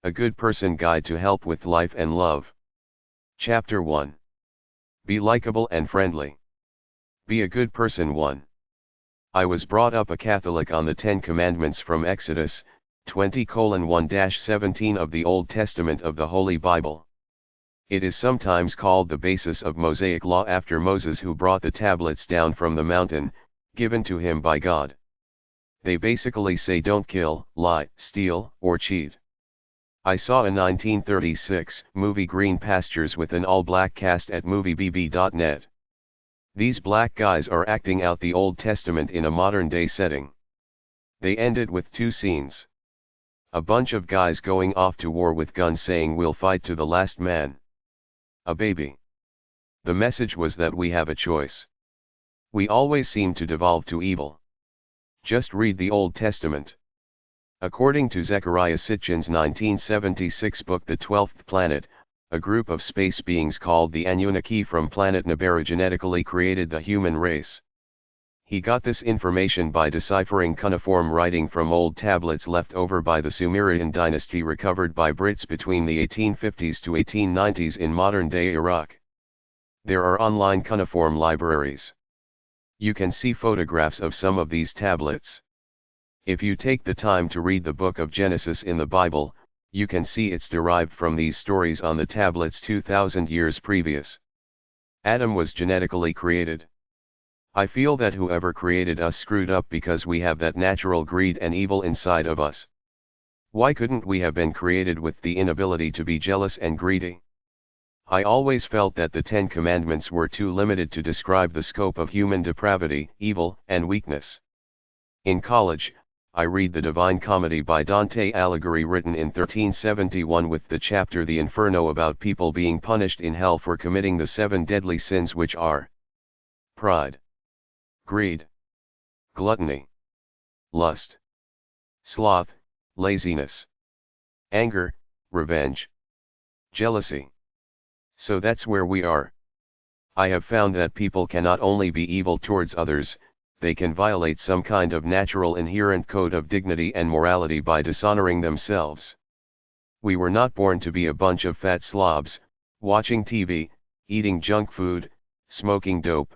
A Good Person Guide to Help with Life and Love. Chapter 1. Be likable and friendly. Be a good person. 1. I was brought up a Catholic on the Ten Commandments from Exodus 20:1-17 of the Old Testament of the Holy Bible. It is sometimes called the basis of Mosaic law after Moses, who brought the tablets down from the mountain, given to him by God. They basically say don't kill, lie, steal, or cheat. I saw a 1936 movie Green Pastures with an all-black cast at moviebb.net. These black guys are acting out the Old Testament in a modern-day setting. They ended with 2 scenes. A bunch of guys going off to war with guns saying we'll fight to the last man. A baby. The message was that we have a choice. We always seem to devolve to evil. Just read the Old Testament. According to Zecharia Sitchin's 1976 book The 12th Planet, a group of space beings called the Anunnaki from planet Nibiru genetically created the human race. He got this information by deciphering cuneiform writing from old tablets left over by the Sumerian dynasty recovered by Brits between the 1850s to 1890s in modern-day Iraq. There are online cuneiform libraries. You can see photographs of some of these tablets. If you take the time to read the book of Genesis in the Bible, you can see it's derived from these stories on the tablets 2,000 years previous. Adam was genetically created. I feel that whoever created us screwed up because we have that natural greed and evil inside of us. Why couldn't we have been created with the inability to be jealous and greedy? I always felt that the 10 Commandments were too limited to describe the scope of human depravity, evil, and weakness. In college, I read the Divine Comedy by Dante Alighieri, written in 1371, with the chapter The Inferno about people being punished in hell for committing the 7 deadly sins, which are pride, greed, gluttony, lust, sloth, laziness, anger, revenge, jealousy. So that's where we are. I have found that people can not only be evil towards others, they can violate some kind of natural inherent code of dignity and morality by dishonoring themselves. We were not born to be a bunch of fat slobs, watching TV, eating junk food, smoking dope.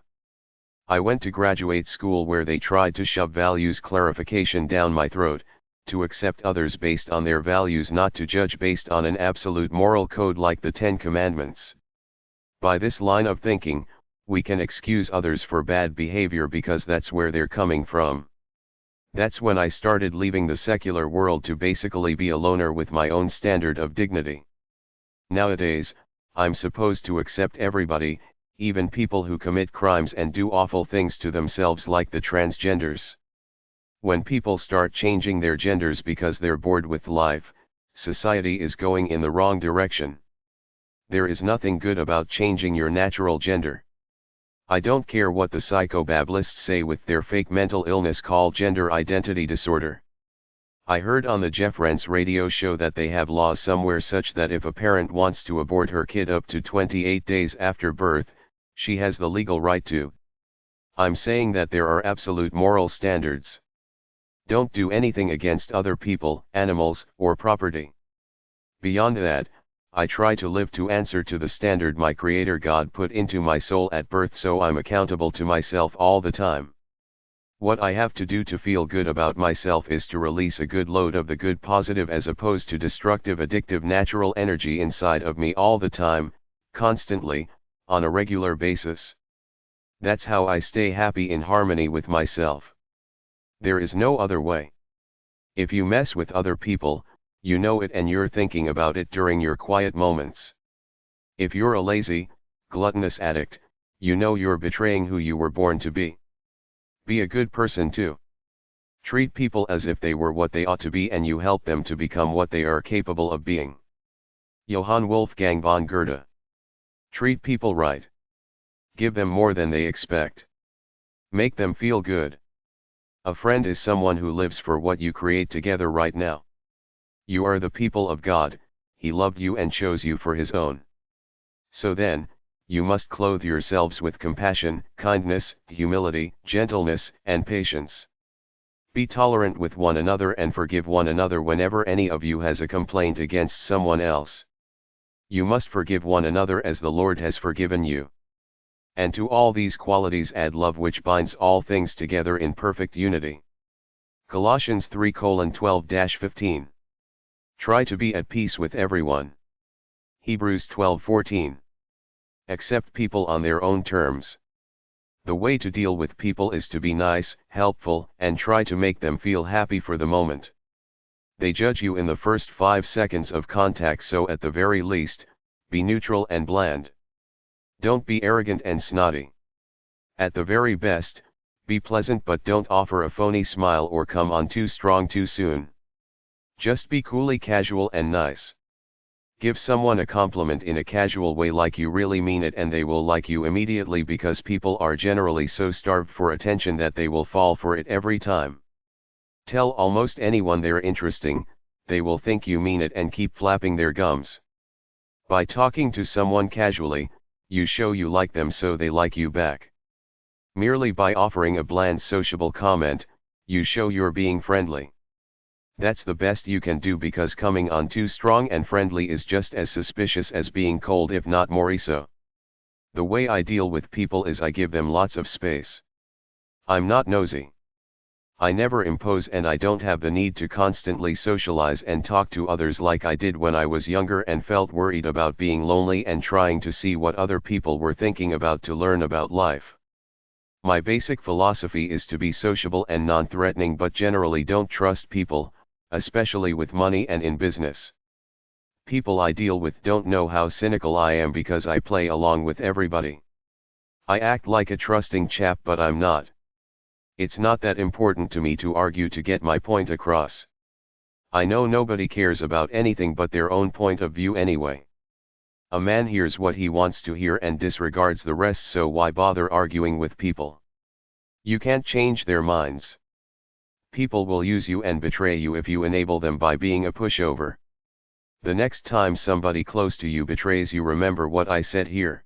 I went to graduate school where they tried to shove values clarification down my throat, to accept others based on their values, not to judge based on an absolute moral code like the 10 Commandments. By this line of thinking, we can excuse others for bad behavior because that's where they're coming from. That's when I started leaving the secular world to basically be a loner with my own standard of dignity. Nowadays, I'm supposed to accept everybody, even people who commit crimes and do awful things to themselves like the transgenders. When people start changing their genders because they're bored with life, society is going in the wrong direction. There is nothing good about changing your natural gender. I don't care what the psychobablists say with their fake mental illness called gender identity disorder. I heard on the Jeff Rense radio show that they have laws somewhere such that if a parent wants to abort her kid up to 28 days after birth, she has the legal right to. I'm saying that there are absolute moral standards. Don't do anything against other people, animals, or property. Beyond that, I try to live to answer to the standard my Creator God put into my soul at birth, so I'm accountable to myself all the time. What I have to do to feel good about myself is to release a good load of the good positive as opposed to destructive addictive natural energy inside of me all the time, constantly, on a regular basis. That's how I stay happy in harmony with myself. There is no other way. If you mess with other people, you know it and you're thinking about it during your quiet moments. If you're a lazy, gluttonous addict, you know you're betraying who you were born to be. Be a good person too. Treat people as if they were what they ought to be and you help them to become what they are capable of being. Johann Wolfgang von Goethe. Treat people right. Give them more than they expect. Make them feel good. A friend is someone who lives for what you create together right now. You are the people of God, He loved you and chose you for His own. So then, you must clothe yourselves with compassion, kindness, humility, gentleness, and patience. Be tolerant with one another and forgive one another whenever any of you has a complaint against someone else. You must forgive one another as the Lord has forgiven you. And to all these qualities add love, which binds all things together in perfect unity. Colossians 3:12-15. Try to be at peace with everyone. Hebrews 12:14. Accept people on their own terms. The way to deal with people is to be nice, helpful, and try to make them feel happy for the moment. They judge you in the first 5 seconds of contact, so at the very least, be neutral and bland. Don't be arrogant and snotty. At the very best, be pleasant, but don't offer a phony smile or come on too strong too soon. Just be coolly casual and nice. Give someone a compliment in a casual way like you really mean it, and they will like you immediately, because people are generally so starved for attention that they will fall for it every time. Tell almost anyone they're interesting, they will think you mean it and keep flapping their gums. By talking to someone casually, you show you like them, so they like you back. Merely by offering a bland sociable comment, you show you're being friendly. That's the best you can do, because coming on too strong and friendly is just as suspicious as being cold, if not more so. The way I deal with people is I give them lots of space. I'm not nosy. I never impose, and I don't have the need to constantly socialize and talk to others like I did when I was younger and felt worried about being lonely and trying to see what other people were thinking about to learn about life. My basic philosophy is to be sociable and non-threatening, but generally don't trust people, especially with money and in business. People I deal with don't know how cynical I am because I play along with everybody. I act like a trusting chap, but I'm not. It's not that important to me to argue to get my point across. I know nobody cares about anything but their own point of view anyway. A man hears what he wants to hear and disregards the rest, so why bother arguing with people? You can't change their minds. People will use you and betray you if you enable them by being a pushover. The next time somebody close to you betrays you, remember what I said here.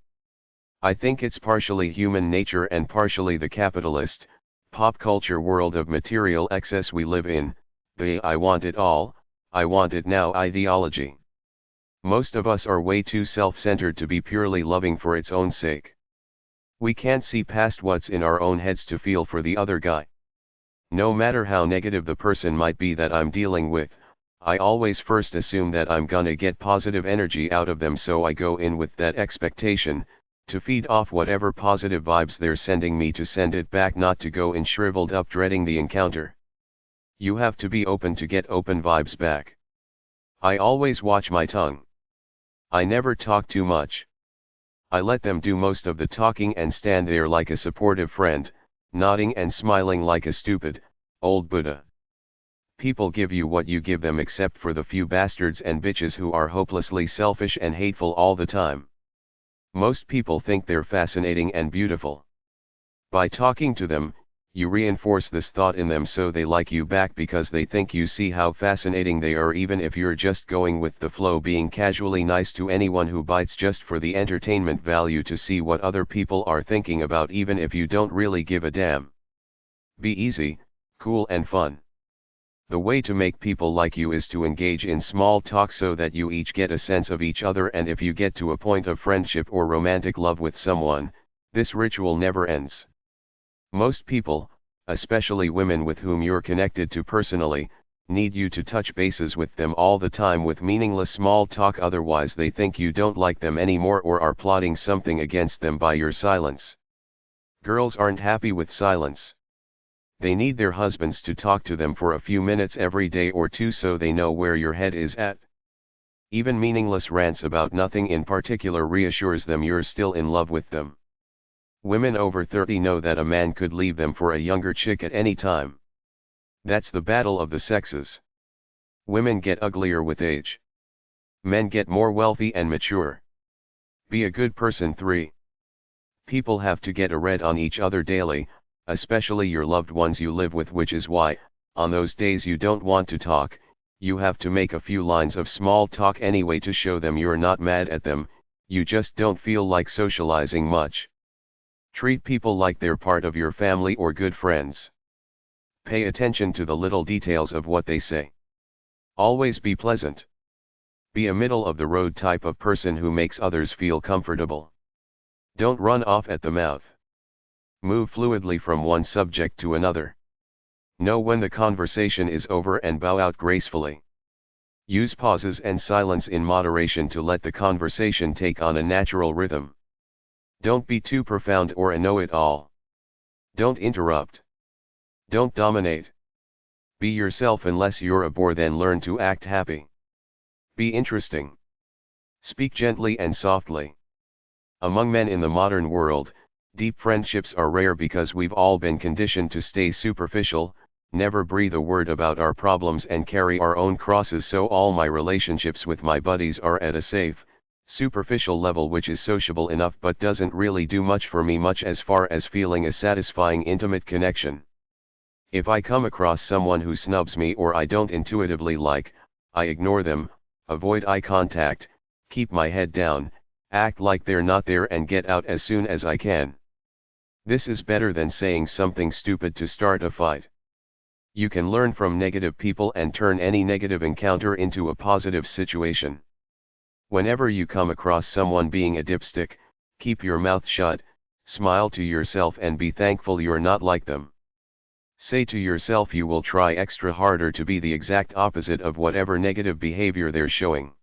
I think it's partially human nature and partially the capitalist, pop culture world of material excess we live in, the I want it all, I want it now ideology. Most of us are way too self-centered to be purely loving for its own sake. We can't see past what's in our own heads to feel for the other guy. No matter how negative the person might be that I'm dealing with, I always first assume that I'm gonna get positive energy out of them, so I go in with that expectation, to feed off whatever positive vibes they're sending me, to send it back, not to go in shriveled up dreading the encounter. You have to be open to get open vibes back. I always watch my tongue. I never talk too much. I let them do most of the talking and stand there like a supportive friend, nodding and smiling like a stupid, old Buddha. People give you what you give them, except for the few bastards and bitches who are hopelessly selfish and hateful all the time. Most people think they're fascinating and beautiful. By talking to them, you reinforce this thought in them, so they like you back because they think you see how fascinating they are, even if you're just going with the flow, being casually nice to anyone who bites just for the entertainment value to see what other people are thinking about, even if you don't really give a damn. Be easy, cool and fun. The way to make people like you is to engage in small talk so that you each get a sense of each other, and if you get to a point of friendship or romantic love with someone, this ritual never ends. Most people, especially women with whom you're connected to personally, need you to touch bases with them all the time with meaningless small talk, otherwise they think you don't like them anymore or are plotting something against them by your silence. Girls aren't happy with silence. They need their husbands to talk to them for a few minutes every day or two so they know where your head is at. Even meaningless rants about nothing in particular reassures them you're still in love with them. Women over 30 know that a man could leave them for a younger chick at any time. That's the battle of the sexes. Women get uglier with age. Men get more wealthy and mature. Be a good person. 3. People have to get a read on each other daily, especially your loved ones you live with, which is why, on those days you don't want to talk, you have to make a few lines of small talk anyway to show them you're not mad at them, you just don't feel like socializing much. Treat people like they're part of your family or good friends. Pay attention to the little details of what they say. Always be pleasant. Be a middle-of-the-road type of person who makes others feel comfortable. Don't run off at the mouth. Move fluidly from one subject to another. Know when the conversation is over and bow out gracefully. Use pauses and silence in moderation to let the conversation take on a natural rhythm. Don't be too profound or a know-it-all. Don't interrupt. Don't dominate. Be yourself unless you're a bore, then learn to act happy. Be interesting. Speak gently and softly. Among men in the modern world, deep friendships are rare because we've all been conditioned to stay superficial, never breathe a word about our problems and carry our own crosses, so all my relationships with my buddies are at a safe, superficial level which is sociable enough but doesn't really do much for me much as far as feeling a satisfying intimate connection. If I come across someone who snubs me or I don't intuitively like, I ignore them, avoid eye contact, keep my head down, act like they're not there and get out as soon as I can. This is better than saying something stupid to start a fight. You can learn from negative people and turn any negative encounter into a positive situation. Whenever you come across someone being a dipstick, keep your mouth shut, smile to yourself and be thankful you're not like them. Say to yourself you will try extra harder to be the exact opposite of whatever negative behavior they're showing.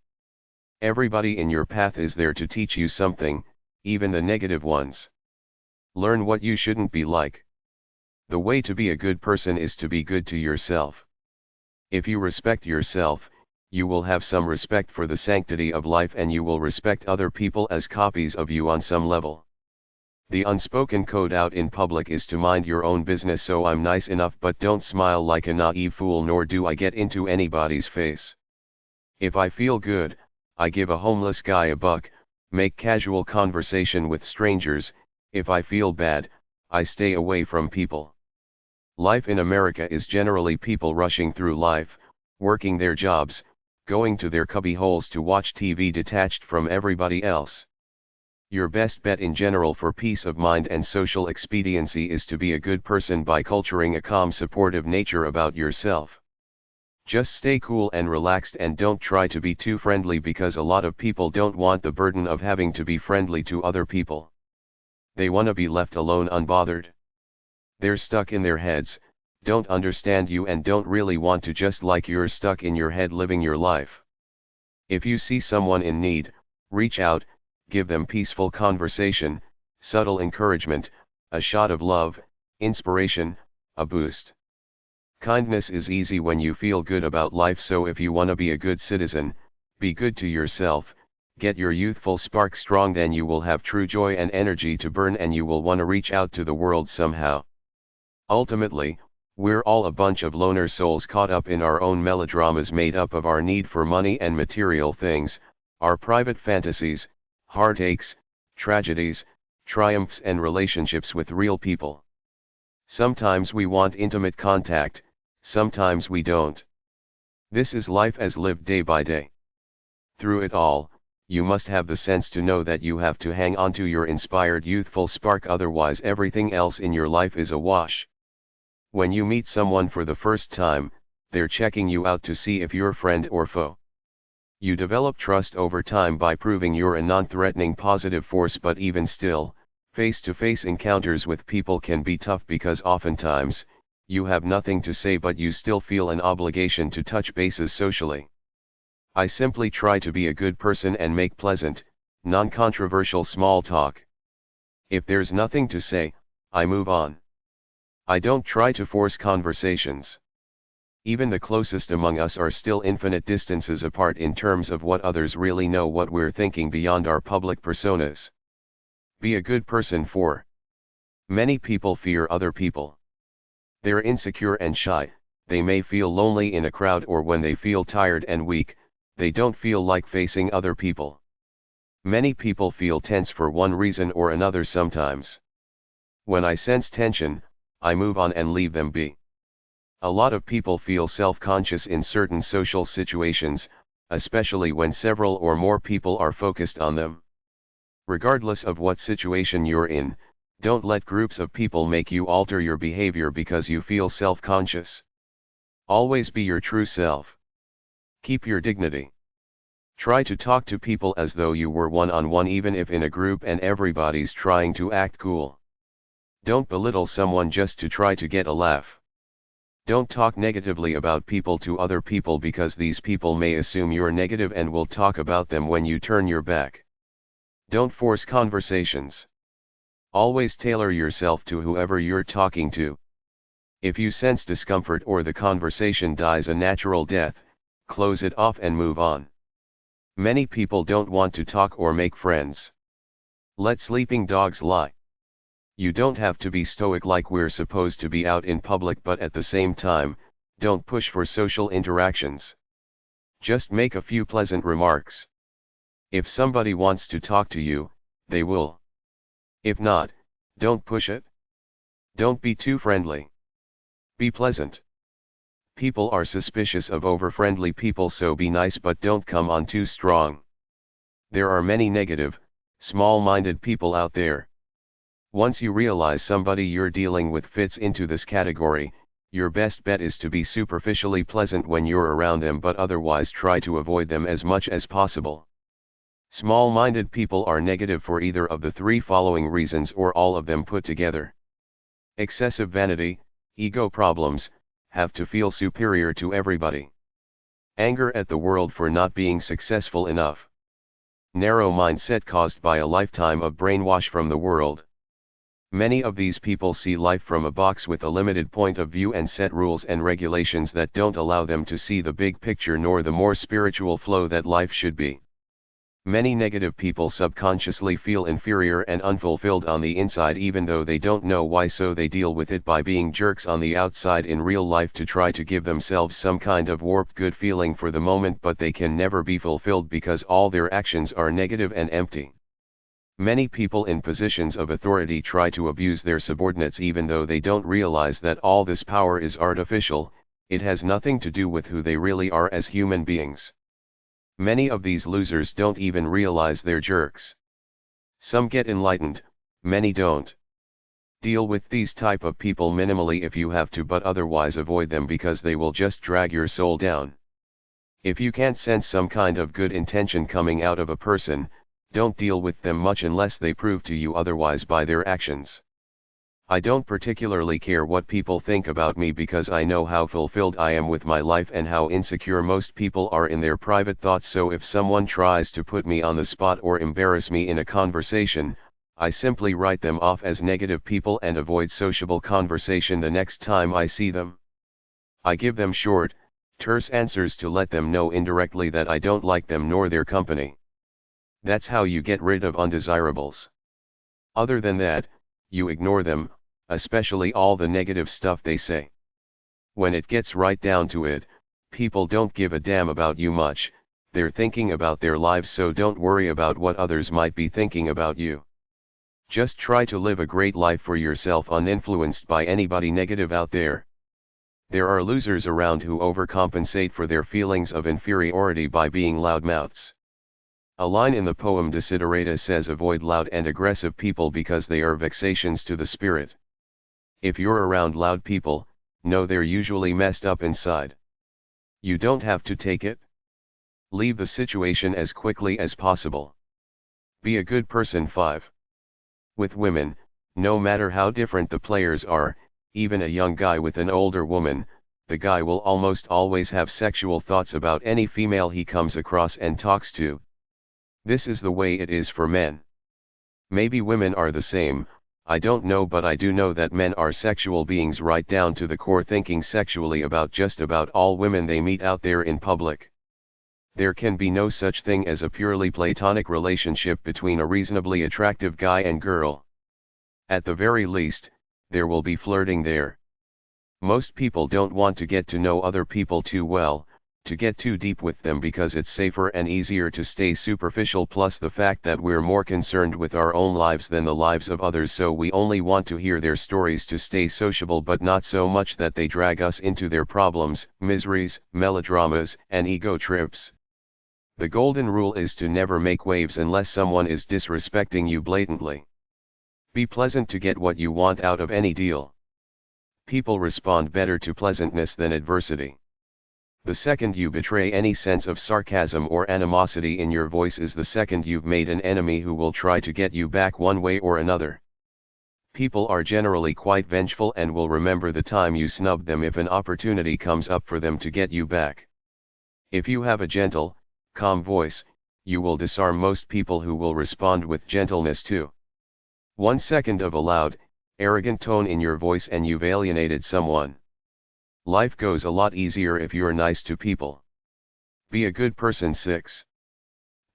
Everybody in your path is there to teach you something, even the negative ones. Learn what you shouldn't be like. The way to be a good person is to be good to yourself. If you respect yourself, you will have some respect for the sanctity of life and you will respect other people as copies of you on some level. The unspoken code out in public is to mind your own business, so I'm nice enough but don't smile like a naive fool, nor do I get into anybody's face. If I feel good, I give a homeless guy a buck, make casual conversation with strangers. If I feel bad, I stay away from people. Life in America is generally people rushing through life, working their jobs, going to their cubby holes to watch TV detached from everybody else. Your best bet in general for peace of mind and social expediency is to be a good person by culturing a calm, supportive nature about yourself. Just stay cool and relaxed and don't try to be too friendly, because a lot of people don't want the burden of having to be friendly to other people. They want to be left alone unbothered. They're stuck in their heads, don't understand you and don't really want to, just like you're stuck in your head living your life. If you see someone in need, reach out, give them peaceful conversation, subtle encouragement, a shot of love, inspiration, a boost. Kindness is easy when you feel good about life, so if you want to be a good citizen, be good to yourself, get your youthful spark strong, then you will have true joy and energy to burn and you will want to reach out to the world somehow. Ultimately, we're all a bunch of loner souls caught up in our own melodramas made up of our need for money and material things, our private fantasies, heartaches, tragedies, triumphs and relationships with real people. Sometimes we want intimate contact, sometimes we don't. This is life as lived day by day. Through it all, you must have the sense to know that you have to hang on to your inspired youthful spark, otherwise everything else in your life is a wash. When you meet someone for the first time, they're checking you out to see if you're friend or foe. You develop trust over time by proving you're a non-threatening positive force, but even still, face-to-face encounters with people can be tough because oftentimes, you have nothing to say but you still feel an obligation to touch bases socially. I simply try to be a good person and make pleasant, non-controversial small talk. If there's nothing to say, I move on. I don't try to force conversations. Even the closest among us are still infinite distances apart in terms of what others really know, what we're thinking beyond our public personas. Be a good person for. Many people fear other people. They're insecure and shy, they may feel lonely in a crowd, or when they feel tired and weak, they don't feel like facing other people. Many people feel tense for one reason or another sometimes. When I sense tension, I move on and leave them be. A lot of people feel self-conscious in certain social situations, especially when several or more people are focused on them. Regardless of what situation you're in, Don't let groups of people make you alter your behavior because you feel self-conscious. Always be your true self. Keep your dignity. Try to talk to people as though you were one-on-one even if in a group and everybody's trying to act cool. Don't belittle someone just to try to get a laugh. Don't talk negatively about people to other people because these people may assume you're negative and will talk about them when you turn your back. Don't force conversations. Always tailor yourself to whoever you're talking to. If you sense discomfort or the conversation dies a natural death, close it off and move on. Many people don't want to talk or make friends. Let sleeping dogs lie. You don't have to be stoic like we're supposed to be out in public, but at the same time, don't push for social interactions. Just make a few pleasant remarks. If somebody wants to talk to you, they will. If not, don't push it. Don't be too friendly. Be pleasant. People are suspicious of over-friendly people, so be nice but don't come on too strong. There are many negative, small-minded people out there. Once you realize somebody you're dealing with fits into this category, your best bet is to be superficially pleasant when you're around them but otherwise try to avoid them as much as possible. Small-minded people are negative for either of the three following reasons or all of them put together. Excessive vanity, ego problems, have to feel superior to everybody. Anger at the world for not being successful enough. Narrow mindset caused by a lifetime of brainwash from the world. Many of these people see life from a box with a limited point of view and set rules and regulations that don't allow them to see the big picture nor the more spiritual flow that life should be. Many negative people subconsciously feel inferior and unfulfilled on the inside even though they don't know why, so they deal with it by being jerks on the outside in real life to try to give themselves some kind of warped good feeling for the moment, but they can never be fulfilled because all their actions are negative and empty. Many people in positions of authority try to abuse their subordinates even though they don't realize that all this power is artificial, it has nothing to do with who they really are as human beings. Many of these losers don't even realize they're jerks. Some get enlightened, many don't. Deal with these type of people minimally if you have to, but otherwise avoid them because they will just drag your soul down. If you can't sense some kind of good intention coming out of a person, don't deal with them much unless they prove to you otherwise by their actions. I don't particularly care what people think about me because I know how fulfilled I am with my life and how insecure most people are in their private thoughts, so if someone tries to put me on the spot or embarrass me in a conversation, I simply write them off as negative people and avoid sociable conversation the next time I see them. I give them short, terse answers to let them know indirectly that I don't like them nor their company. That's how you get rid of undesirables. Other than that, you ignore them, especially all the negative stuff they say. When it gets right down to it, people don't give a damn about you much, they're thinking about their lives, so don't worry about what others might be thinking about you. Just try to live a great life for yourself uninfluenced by anybody negative out there. There are losers around who overcompensate for their feelings of inferiority by being loudmouths. A line in the poem Desiderata says, avoid loud and aggressive people because they are vexations to the spirit. If you're around loud people, know they're usually messed up inside. You don't have to take it. Leave the situation as quickly as possible. Be a good person. 5. With women, no matter how different the players are, even a young guy with an older woman, the guy will almost always have sexual thoughts about any female he comes across and talks to. This is the way it is for men. Maybe women are the same, I don't know, but I do know that men are sexual beings right down to the core, thinking sexually about just about all women they meet out there in public. There can be no such thing as a purely platonic relationship between a reasonably attractive guy and girl. At the very least, there will be flirting there. Most people don't want to get to know other people too well, to get too deep with them, because it's safer and easier to stay superficial, plus the fact that we're more concerned with our own lives than the lives of others, so we only want to hear their stories to stay sociable, but not so much that they drag us into their problems, miseries, melodramas, and ego trips. The golden rule is to never make waves unless someone is disrespecting you blatantly. Be pleasant to get what you want out of any deal. People respond better to pleasantness than adversity. The second you betray any sense of sarcasm or animosity in your voice is the second you've made an enemy who will try to get you back one way or another. People are generally quite vengeful and will remember the time you snubbed them if an opportunity comes up for them to get you back. If you have a gentle, calm voice, you will disarm most people who will respond with gentleness too. 1 second of a loud, arrogant tone in your voice and you've alienated someone. Life goes a lot easier if you're nice to people. Be a good person. 6.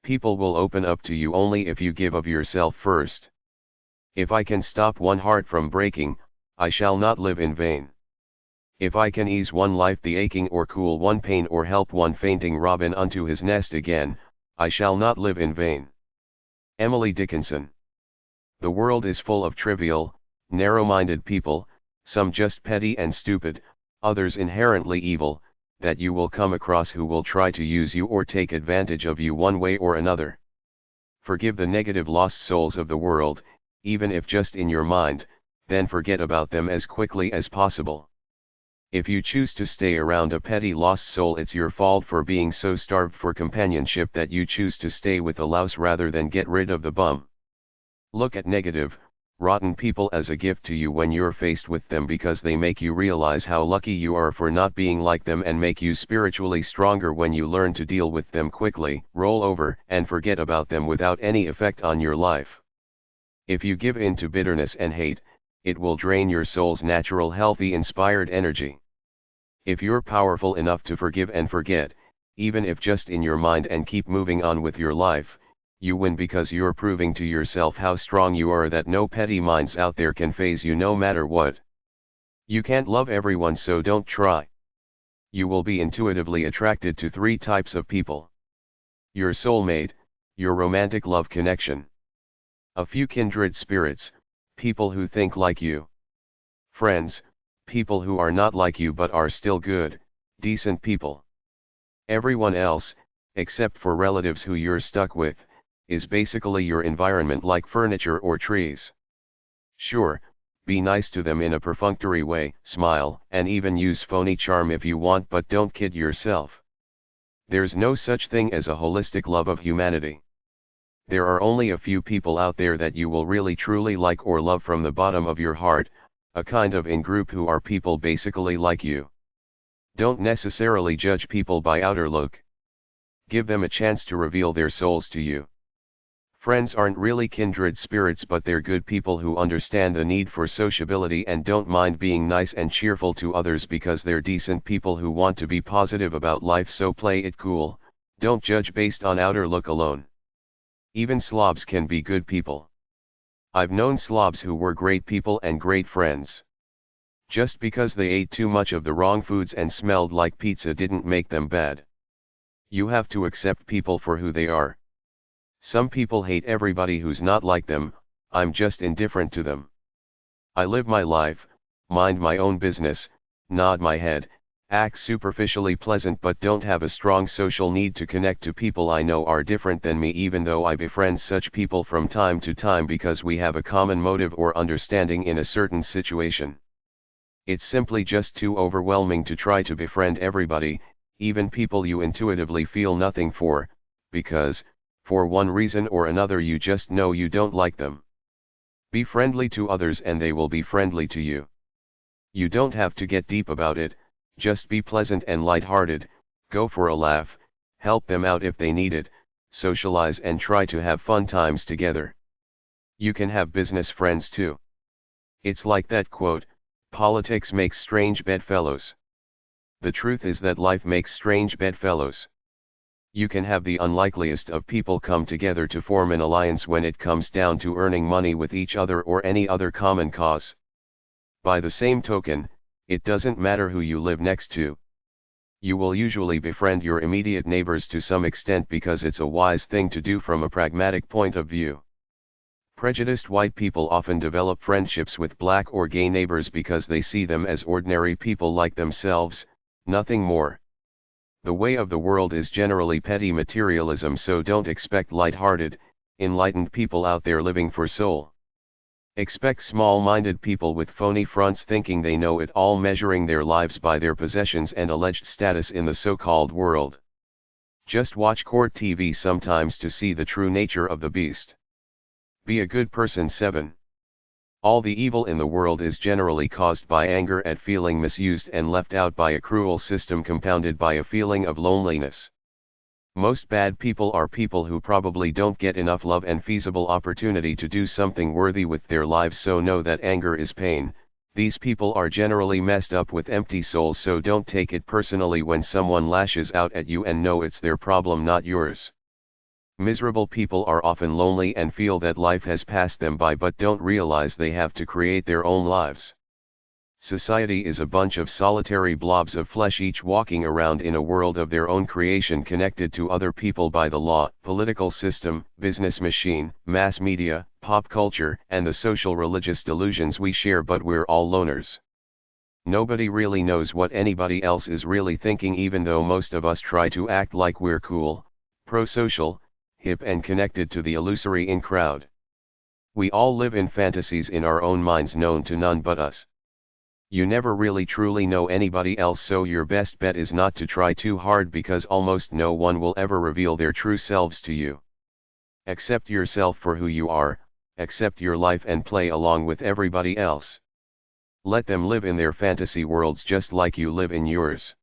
People will open up to you only if you give of yourself first. If I can stop one heart from breaking, I shall not live in vain. If I can ease one life the aching or cool one pain or help one fainting robin unto his nest again, I shall not live in vain. Emily Dickinson. The world is full of trivial, narrow-minded people, some just petty and stupid, others inherently evil, that you will come across who will try to use you or take advantage of you one way or another. Forgive the negative lost souls of the world, even if just in your mind, then forget about them as quickly as possible. If you choose to stay around a petty lost soul, it's your fault for being so starved for companionship that you choose to stay with a louse rather than get rid of the bum. Look at negative, rotten people as a gift to you when you're faced with them, because they make you realize how lucky you are for not being like them and make you spiritually stronger when you learn to deal with them quickly, roll over and forget about them without any effect on your life. If you give in to bitterness and hate, it will drain your soul's natural healthy inspired energy. If you're powerful enough to forgive and forget, even if just in your mind, and keep moving on with your life, you win, because you're proving to yourself how strong you are, that no petty minds out there can faze you no matter what. You can't love everyone, so don't try. You will be intuitively attracted to 3 types of people. Your soulmate, your romantic love connection. A few kindred spirits, people who think like you. Friends, people who are not like you but are still good, decent people. Everyone else, except for relatives who you're stuck with, is basically your environment, like furniture or trees. Sure, be nice to them in a perfunctory way, smile, and even use phony charm if you want, but don't kid yourself. There's no such thing as a holistic love of humanity. There are only a few people out there that you will really truly like or love from the bottom of your heart, a kind of in-group who are people basically like you. Don't necessarily judge people by outer look. Give them a chance to reveal their souls to you. Friends aren't really kindred spirits, but they're good people who understand the need for sociability and don't mind being nice and cheerful to others, because they're decent people who want to be positive about life. So play it cool, don't judge based on outer look alone. Even slobs can be good people. I've known slobs who were great people and great friends. Just because they ate too much of the wrong foods and smelled like pizza didn't make them bad. You have to accept people for who they are. Some people hate everybody who's not like them. I'm just indifferent to them. I live my life, mind my own business, nod my head, act superficially pleasant, but don't have a strong social need to connect to people I know are different than me, even though I befriend such people from time to time because we have a common motive or understanding in a certain situation. It's simply just too overwhelming to try to befriend everybody, even people you intuitively feel nothing for, because, for one reason or another, you just know you don't like them. Be friendly to others and they will be friendly to you. You don't have to get deep about it, just be pleasant and light-hearted, go for a laugh, help them out if they need it, socialize and try to have fun times together. You can have business friends too. It's like that quote, politics makes strange bedfellows. The truth is that life makes strange bedfellows. You can have the unlikeliest of people come together to form an alliance when it comes down to earning money with each other or any other common cause. By the same token, it doesn't matter who you live next to. You will usually befriend your immediate neighbors to some extent because it's a wise thing to do from a pragmatic point of view. Prejudiced white people often develop friendships with black or gay neighbors because they see them as ordinary people like themselves, nothing more. The way of the world is generally petty materialism, so don't expect light-hearted, enlightened people out there living for soul. Expect small-minded people with phony fronts thinking they know it all, measuring their lives by their possessions and alleged status in the so-called world. Just watch court TV sometimes to see the true nature of the beast. Be a good person. 7. All the evil in the world is generally caused by anger at feeling misused and left out by a cruel system compounded by a feeling of loneliness. Most bad people are people who probably don't get enough love and feasible opportunity to do something worthy with their lives, so know that anger is pain. These people are generally messed up with empty souls, so don't take it personally when someone lashes out at you, and know it's their problem, not yours. Miserable people are often lonely and feel that life has passed them by, but don't realize they have to create their own lives. Society is a bunch of solitary blobs of flesh, each walking around in a world of their own creation, connected to other people by the law, political system, business machine, mass media, pop culture, and the social religious delusions we share, but we're all loners. Nobody really knows what anybody else is really thinking, even though most of us try to act like we're cool, pro-social, hip, and connected to the illusory in crowd. We all live in fantasies in our own minds known to none but us. You never really truly know anybody else, so your best bet is not to try too hard, because almost no one will ever reveal their true selves to you. Accept yourself for who you are, accept your life, and play along with everybody else. Let them live in their fantasy worlds just like you live in yours.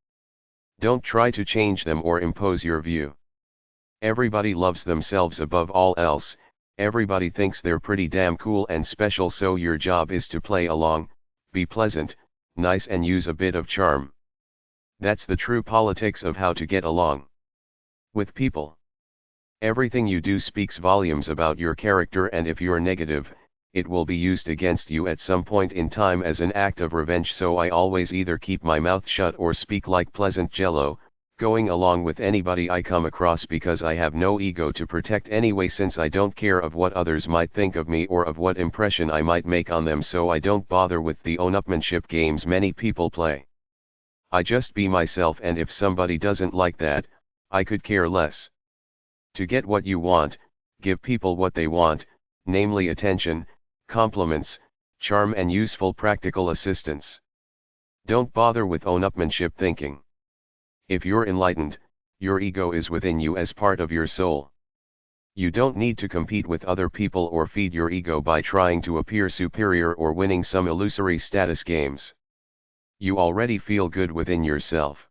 Don't try to change them or impose your view. Everybody loves themselves above all else, everybody thinks they're pretty damn cool and special, so your job is to play along, be pleasant, nice, and use a bit of charm. That's the true politics of how to get along with people. Everything you do speaks volumes about your character, and if you're negative, it will be used against you at some point in time as an act of revenge, so I always either keep my mouth shut or speak like pleasant jello, going along with anybody I come across, because I have no ego to protect anyway, since I don't care of what others might think of me or of what impression I might make on them, so I don't bother with the own-upmanship games many people play. I just be myself, and if somebody doesn't like that, I could care less. To get what you want, give people what they want, namely attention, compliments, charm, and useful practical assistance. Don't bother with own-upmanship thinking. If you're enlightened, your ego is within you as part of your soul. You don't need to compete with other people or feed your ego by trying to appear superior or winning some illusory status games. You already feel good within yourself.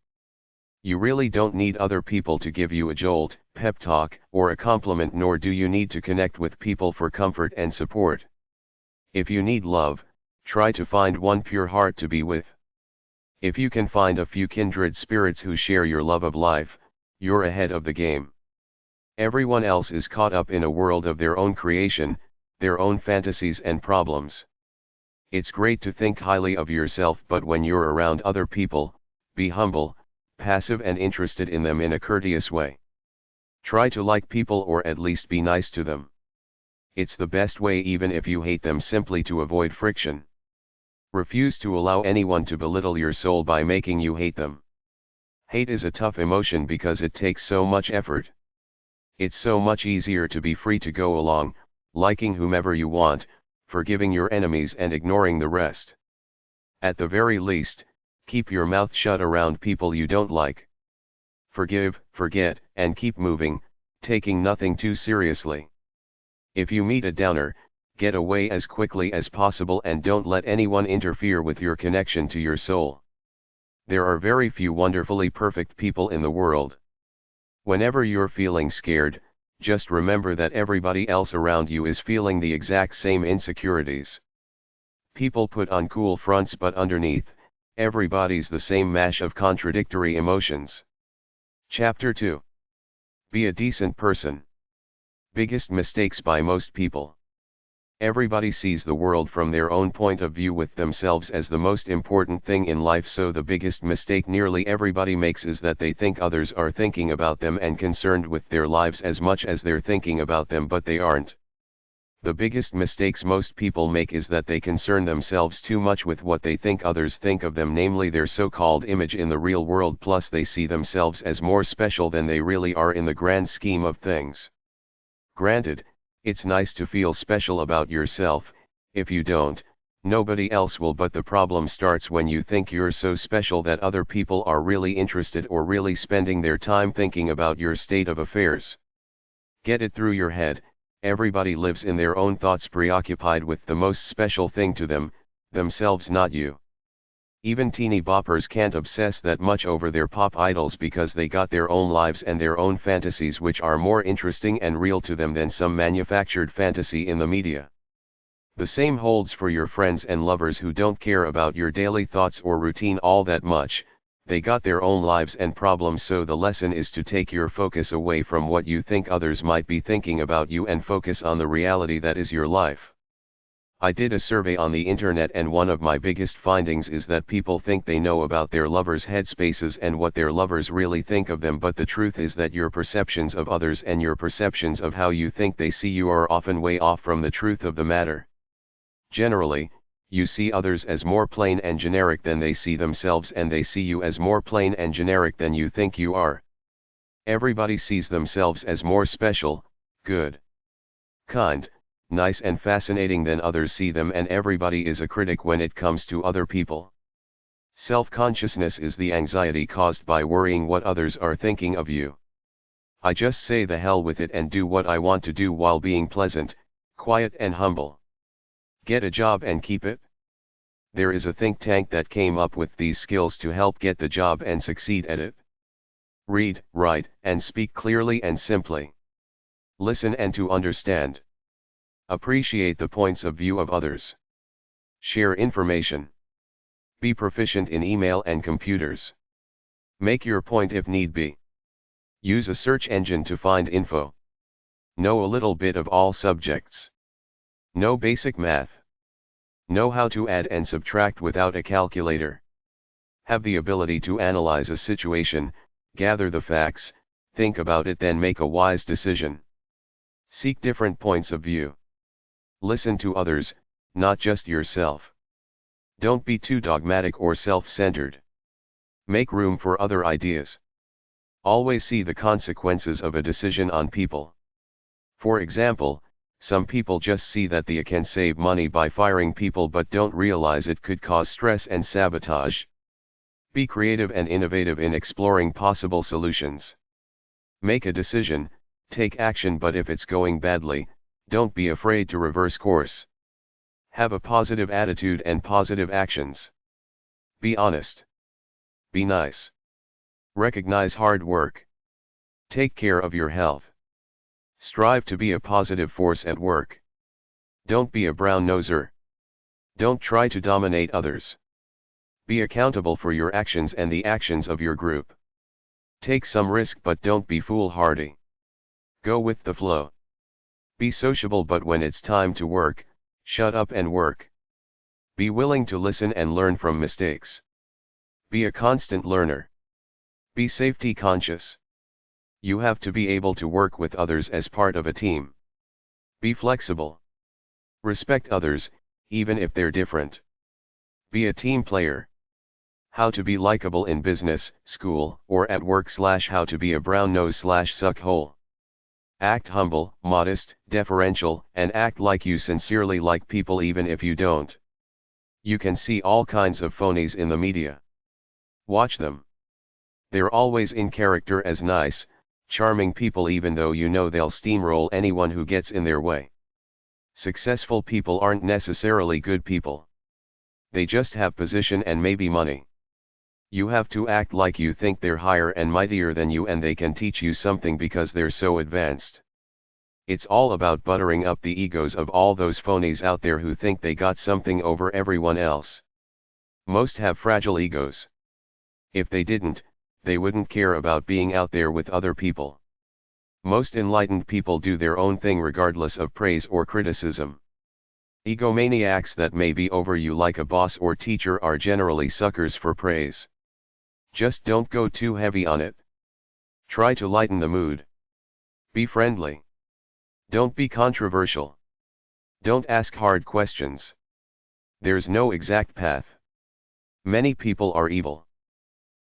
You really don't need other people to give you a jolt, pep talk, or a compliment, nor do you need to connect with people for comfort and support. If you need love, try to find one pure heart to be with. If you can find a few kindred spirits who share your love of life, you're ahead of the game. Everyone else is caught up in a world of their own creation, their own fantasies and problems. It's great to think highly of yourself, but when you're around other people, be humble, passive, and interested in them in a courteous way. Try to like people, or at least be nice to them. It's the best way, even if you hate them, simply to avoid friction. Refuse to allow anyone to belittle your soul by making you hate them. Hate is a tough emotion because it takes so much effort. It's so much easier to be free to go along, liking whomever you want, forgiving your enemies and ignoring the rest. At the very least, keep your mouth shut around people you don't like. Forgive, forget, and keep moving, taking nothing too seriously. If you meet a downer, get away as quickly as possible and don't let anyone interfere with your connection to your soul. There are very few wonderfully perfect people in the world. Whenever you're feeling scared, just remember that everybody else around you is feeling the exact same insecurities. People put on cool fronts, but underneath, everybody's the same mash of contradictory emotions. Chapter 2. Be a decent person. Biggest mistakes by most people. Everybody sees the world from their own point of view, with themselves as the most important thing in life, so the biggest mistake nearly everybody makes is that they think others are thinking about them and concerned with their lives as much as they're thinking about them, but they aren't. The biggest mistakes most people make is that they concern themselves too much with what they think others think of them, namely their so-called image in the real world, plus they see themselves as more special than they really are in the grand scheme of things. Granted, it's nice to feel special about yourself, If you don't, nobody else will, but the problem starts when you think you're so special that other people are really interested or really spending their time thinking about your state of affairs. Get it through your head, everybody lives in their own thoughts, preoccupied with the most special thing to them, themselves, not you. Even teeny boppers can't obsess that much over their pop idols because they got their own lives and their own fantasies which are more interesting and real to them than some manufactured fantasy in the media. The same holds for your friends and lovers who don't care about your daily thoughts or routine all that much. They got their own lives and problems, so the lesson is to take your focus away from what you think others might be thinking about you and focus on the reality that is your life. I did a survey on the internet, and one of my biggest findings is that people think they know about their lovers' headspaces and what their lovers really think of them, but the truth is that your perceptions of others and your perceptions of how you think they see you are often way off from the truth of the matter. Generally, you see others as more plain and generic than they see themselves, and they see you as more plain and generic than you think you are. Everybody sees themselves as more special, good, kind, nice and fascinating than others see them, and everybody is a critic when it comes to other people. Self-consciousness is the anxiety caused by worrying what others are thinking of you. I just say the hell with it and do what I want to do while being pleasant, quiet and humble. Get a job and keep it. There is a think tank that came up with these skills to help get the job and succeed at it. Read, write, and speak clearly and simply. Listen and to understand. Appreciate the points of view of others. Share information. Be proficient in email and computers. Make your point if need be. Use a search engine to find info. Know a little bit of all subjects. Know basic math. Know how to add and subtract without a calculator. Have the ability to analyze a situation, gather the facts, think about it, then make a wise decision. Seek different points of view. Listen to others, not just yourself. Don't be too dogmatic or self-centered. Make room for other ideas. Always see the consequences of a decision on people. For example, some people just see that they can save money by firing people but don't realize it could cause stress and sabotage. Be creative and innovative in exploring possible solutions. Make a decision, take action, but if it's going badly, don't be afraid to reverse course. Have a positive attitude and positive actions. Be honest. Be nice. Recognize hard work. Take care of your health. Strive to be a positive force at work. Don't be a brown-noser. Don't try to dominate others. Be accountable for your actions and the actions of your group. Take some risk, but don't be foolhardy. Go with the flow. Be sociable, but when it's time to work, shut up and work. Be willing to listen and learn from mistakes. Be a constant learner. Be safety conscious. You have to be able to work with others as part of a team. Be flexible. Respect others, even if they're different. Be a team player. How to be likable in business, school, or at work / how to be a brown nose / suckhole. Act humble, modest, deferential, and act like you sincerely like people even if you don't. You can see all kinds of phonies in the media. Watch them. They're always in character as nice, charming people even though you know they'll steamroll anyone who gets in their way. Successful people aren't necessarily good people. They just have position and maybe money. You have to act like you think they're higher and mightier than you and they can teach you something because they're so advanced. It's all about buttering up the egos of all those phonies out there who think they got something over everyone else. Most have fragile egos. If they didn't, they wouldn't care about being out there with other people. Most enlightened people do their own thing regardless of praise or criticism. Egomaniacs that may be over you like a boss or teacher are generally suckers for praise. Just don't go too heavy on it. Try to lighten the mood. Be friendly. Don't be controversial. Don't ask hard questions. There's no exact path. Many people are evil.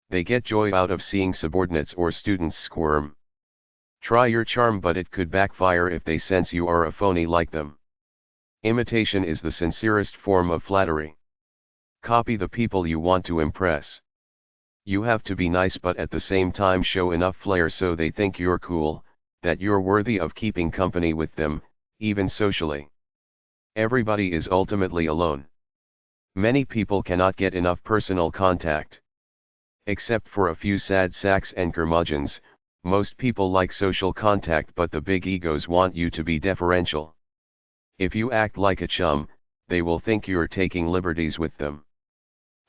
They get joy out of seeing subordinates or students squirm. Try your charm, but it could backfire if they sense you are a phony like them. Imitation is the sincerest form of flattery. Copy the people you want to impress. You have to be nice but at the same time show enough flair so they think you're cool, that you're worthy of keeping company with them, even socially. Everybody is ultimately alone. Many people cannot get enough personal contact. Except for a few sad sacks and curmudgeons, most people like social contact but the big egos want you to be deferential. If you act like a chum, they will think you're taking liberties with them.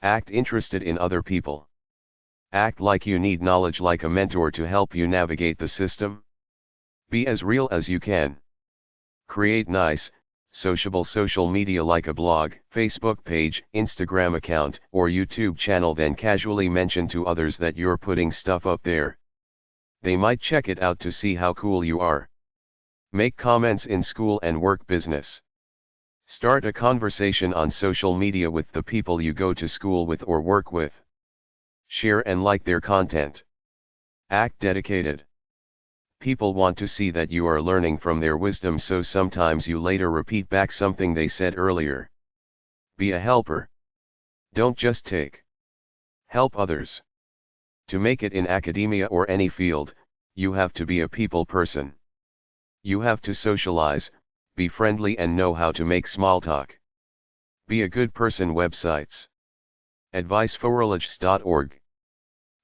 Act interested in other people. Act like you need knowledge like a mentor to help you navigate the system. Be as real as you can. Create nice, sociable social media like a blog, Facebook page, Instagram account, or YouTube channel, then casually mention to others that you're putting stuff up there. They might check it out to see how cool you are. Make comments in school and work business. Start a conversation on social media with the people you go to school with or work with. Share and like their content. Act dedicated. People want to see that you are learning from their wisdom, so sometimes you later repeat back something they said earlier. Be a helper. Don't just take. Help others. To make it in academia or any field, you have to be a people person. You have to socialize, be friendly and know how to make small talk. Be a good person. Websites: adviceforreligious.org,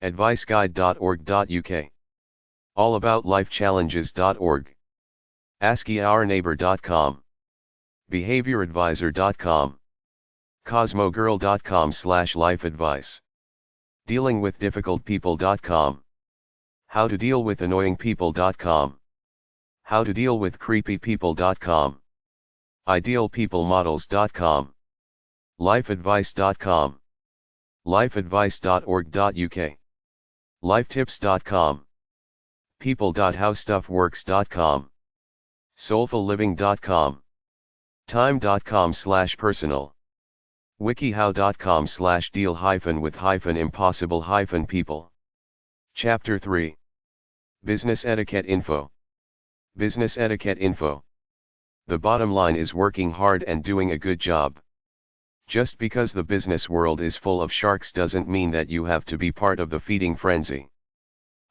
adviceguide.org.uk, allaboutlifechallenges.org, askeyourneighbor.com, behavioradvisor.com, cosmogirl.com/lifeadvice, dealingwithdifficultpeople.com, howtodealwithannoyingpeople.com, howtodealwithcreepypeople.com, idealpeoplemodels.com, lifeadvice.com, lifeadvice.org.uk, lifetips.com, people.howstuffworks.com, soulfulliving.com, time.com/personal, wikihow.com/deal-with-impossible-people. Chapter 3. Business Etiquette Info. Business Etiquette Info. The bottom line is working hard and doing a good job. Just because the business world is full of sharks doesn't mean that you have to be part of the feeding frenzy.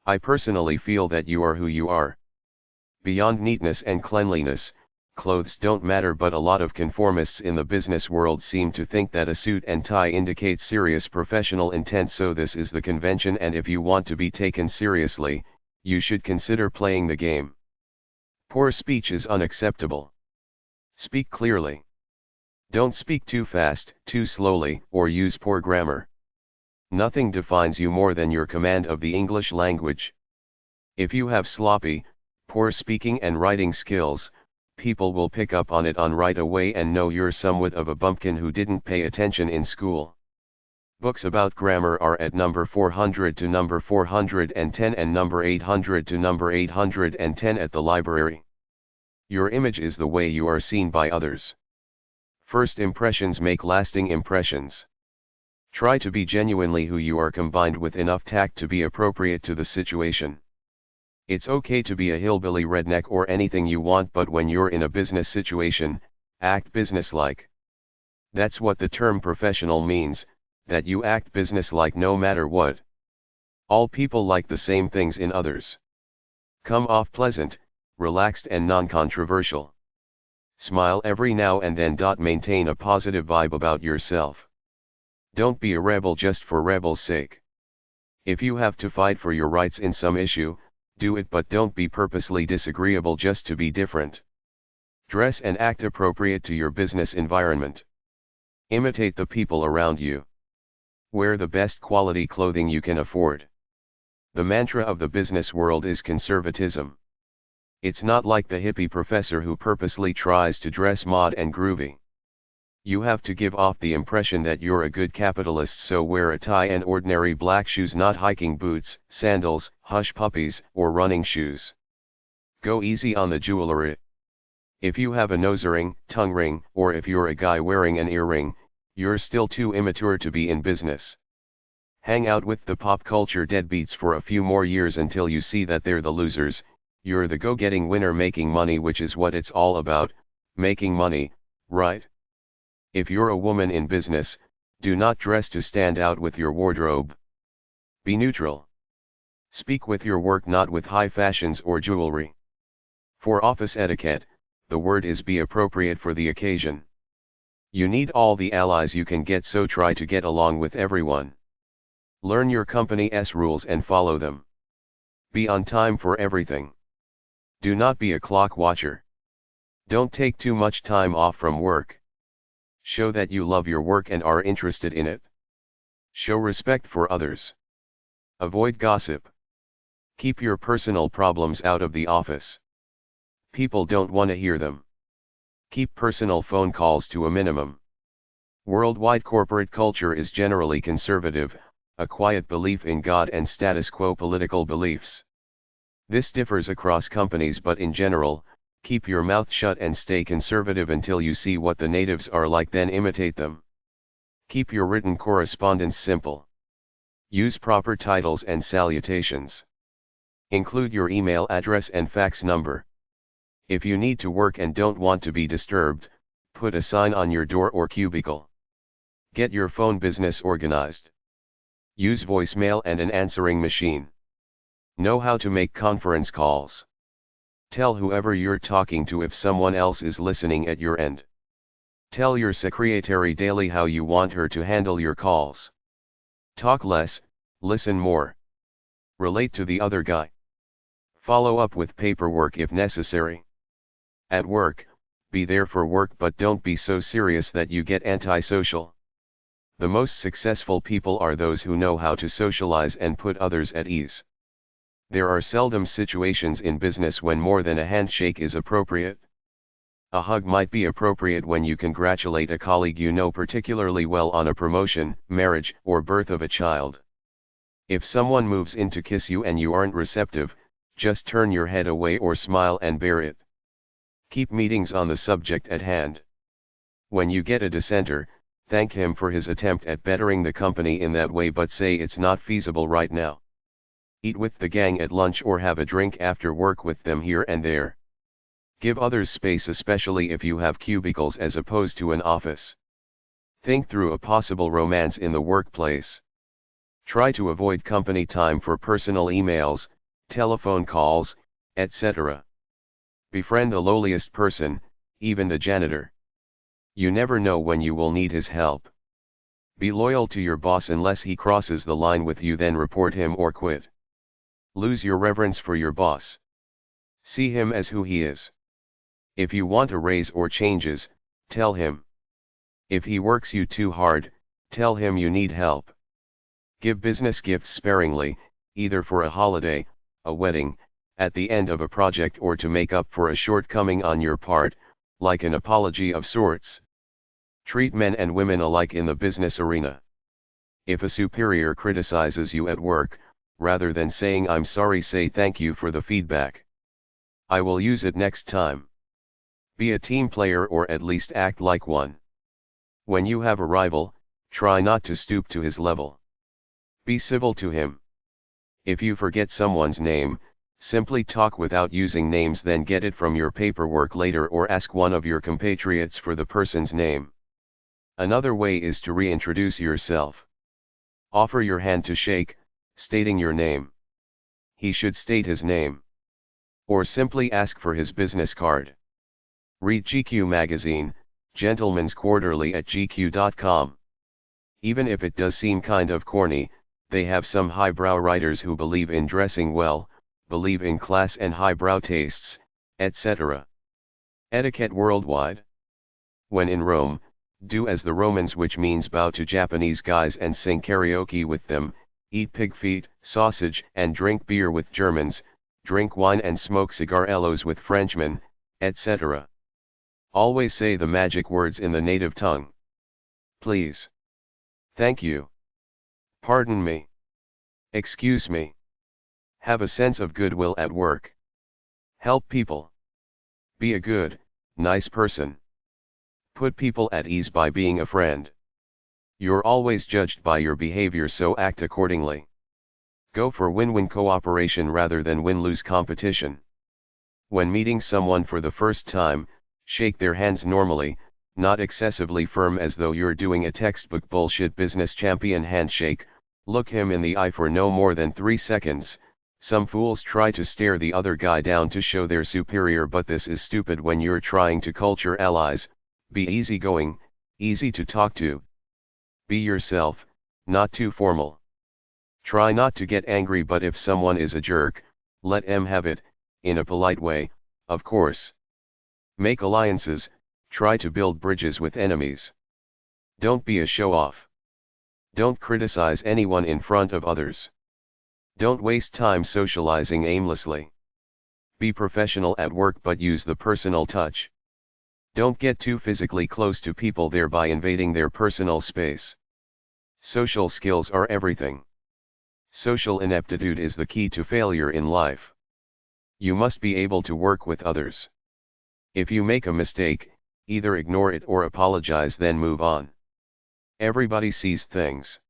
I personally feel that you are who you are. Beyond neatness and cleanliness, clothes don't matter, but a lot of conformists in the business world seem to think that a suit and tie indicates serious professional intent, so this is the convention, and if you want to be taken seriously, you should consider playing the game. Poor speech is unacceptable. Speak clearly. Don't speak too fast, too slowly, or use poor grammar. Nothing defines you more than your command of the English language. If you have sloppy, poor speaking and writing skills, people will pick up on it right away and know you're somewhat of a bumpkin who didn't pay attention in school. Books about grammar are at number 400 to number 410 and number 800 to number 810 at the library. Your image is the way you are seen by others. First impressions make lasting impressions. Try to be genuinely who you are, combined with enough tact to be appropriate to the situation. It's okay to be a hillbilly, redneck, or anything you want, but when you're in a business situation, act businesslike. That's what the term professional means, that you act businesslike no matter what. All people like the same things in others. Come off pleasant, relaxed and non-controversial. Smile every now and then. Maintain a positive vibe about yourself. Don't be a rebel just for rebel's sake. If you have to fight for your rights in some issue, do it, but don't be purposely disagreeable just to be different. Dress and act appropriate to your business environment. Imitate the people around you. Wear the best quality clothing you can afford. The mantra of the business world is conservatism. It's not like the hippie professor who purposely tries to dress mod and groovy. You have to give off the impression that you're a good capitalist, so wear a tie and ordinary black shoes, not hiking boots, sandals, hush puppies, or running shoes. Go easy on the jewelry. If you have a nose ring, tongue ring, or if you're a guy wearing an earring, you're still too immature to be in business. Hang out with the pop culture deadbeats for a few more years until you see that they're the losers. You're the go-getting winner making money, which is what it's all about, making money, right? If you're a woman in business, do not dress to stand out with your wardrobe. Be neutral. Speak with your work, not with high fashions or jewelry. For office etiquette, the word is be appropriate for the occasion. You need all the allies you can get, so try to get along with everyone. Learn your company's rules and follow them. Be on time for everything. Do not be a clock watcher. Don't take too much time off from work. Show that you love your work and are interested in it. Show respect for others. Avoid gossip. Keep your personal problems out of the office. People don't want to hear them. Keep personal phone calls to a minimum. Worldwide corporate culture is generally conservative, a quiet belief in God and status quo political beliefs. This differs across companies, but in general, keep your mouth shut and stay conservative until you see what the natives are like, then imitate them. Keep your written correspondence simple. Use proper titles and salutations. Include your email address and fax number. If you need to work and don't want to be disturbed, put a sign on your door or cubicle. Get your phone business organized. Use voicemail and an answering machine. Know how to make conference calls. Tell whoever you're talking to if someone else is listening at your end. Tell your secretary daily how you want her to handle your calls. Talk less, listen more. Relate to the other guy. Follow up with paperwork if necessary. At work, be there for work, but don't be so serious that you get antisocial. The most successful people are those who know how to socialize and put others at ease. There are seldom situations in business when more than a handshake is appropriate. A hug might be appropriate when you congratulate a colleague you know particularly well on a promotion, marriage, or birth of a child. If someone moves in to kiss you and you aren't receptive, just turn your head away or smile and bear it. Keep meetings on the subject at hand. When you get a dissenter, thank him for his attempt at bettering the company in that way, but say it's not feasible right now. Eat with the gang at lunch or have a drink after work with them here and there. Give others space, especially if you have cubicles as opposed to an office. Think through a possible romance in the workplace. Try to avoid company time for personal emails, telephone calls, etc. Befriend the lowliest person, even the janitor. You never know when you will need his help. Be loyal to your boss unless he crosses the line with you, then report him or quit. Lose your reverence for your boss. See him as who he is. If you want a raise or changes, tell him. If he works you too hard, tell him you need help. Give business gifts sparingly, either for a holiday, a wedding, at the end of a project, or to make up for a shortcoming on your part, like an apology of sorts. Treat men and women alike in the business arena. If a superior criticizes you at work, rather than saying "I'm sorry," say "Thank you for the feedback. I will use it next time." Be a team player, or at least act like one. When you have a rival, try not to stoop to his level. Be civil to him. If you forget someone's name, simply talk without using names, then get it from your paperwork later, or ask one of your compatriots for the person's name. Another way is to reintroduce yourself. Offer your hand to shake, stating your name. He should state his name. Or simply ask for his business card. Read GQ magazine, Gentleman's Quarterly at gq.com. Even if it does seem kind of corny, they have some highbrow writers who believe in dressing well, believe in class and highbrow tastes, etc. Etiquette worldwide. When in Rome, do as the Romans, which means bow to Japanese guys and sing karaoke with them, eat pig feet, sausage, and drink beer with Germans, drink wine and smoke cigarillos with Frenchmen, etc. Always say the magic words in the native tongue. Please. Thank you. Pardon me. Excuse me. Have a sense of goodwill at work. Help people. Be a good, nice person. Put people at ease by being a friend. You're always judged by your behavior, so act accordingly. Go for win-win cooperation rather than win-lose competition. When meeting someone for the first time, shake their hands normally, not excessively firm as though you're doing a textbook bullshit business champion handshake. Look him in the eye for no more than 3 seconds. Some fools try to stare the other guy down to show they're superior, but this is stupid when you're trying to culture allies. Be easygoing, easy to talk to. Be yourself, not too formal. Try not to get angry, but if someone is a jerk, let them have it, in a polite way, of course. Make alliances, try to build bridges with enemies. Don't be a show-off. Don't criticize anyone in front of others. Don't waste time socializing aimlessly. Be professional at work but use the personal touch. Don't get too physically close to people, thereby invading their personal space. Social skills are everything. Social ineptitude is the key to failure in life. You must be able to work with others. If you make a mistake, either ignore it or apologize, then move on. Everybody sees things.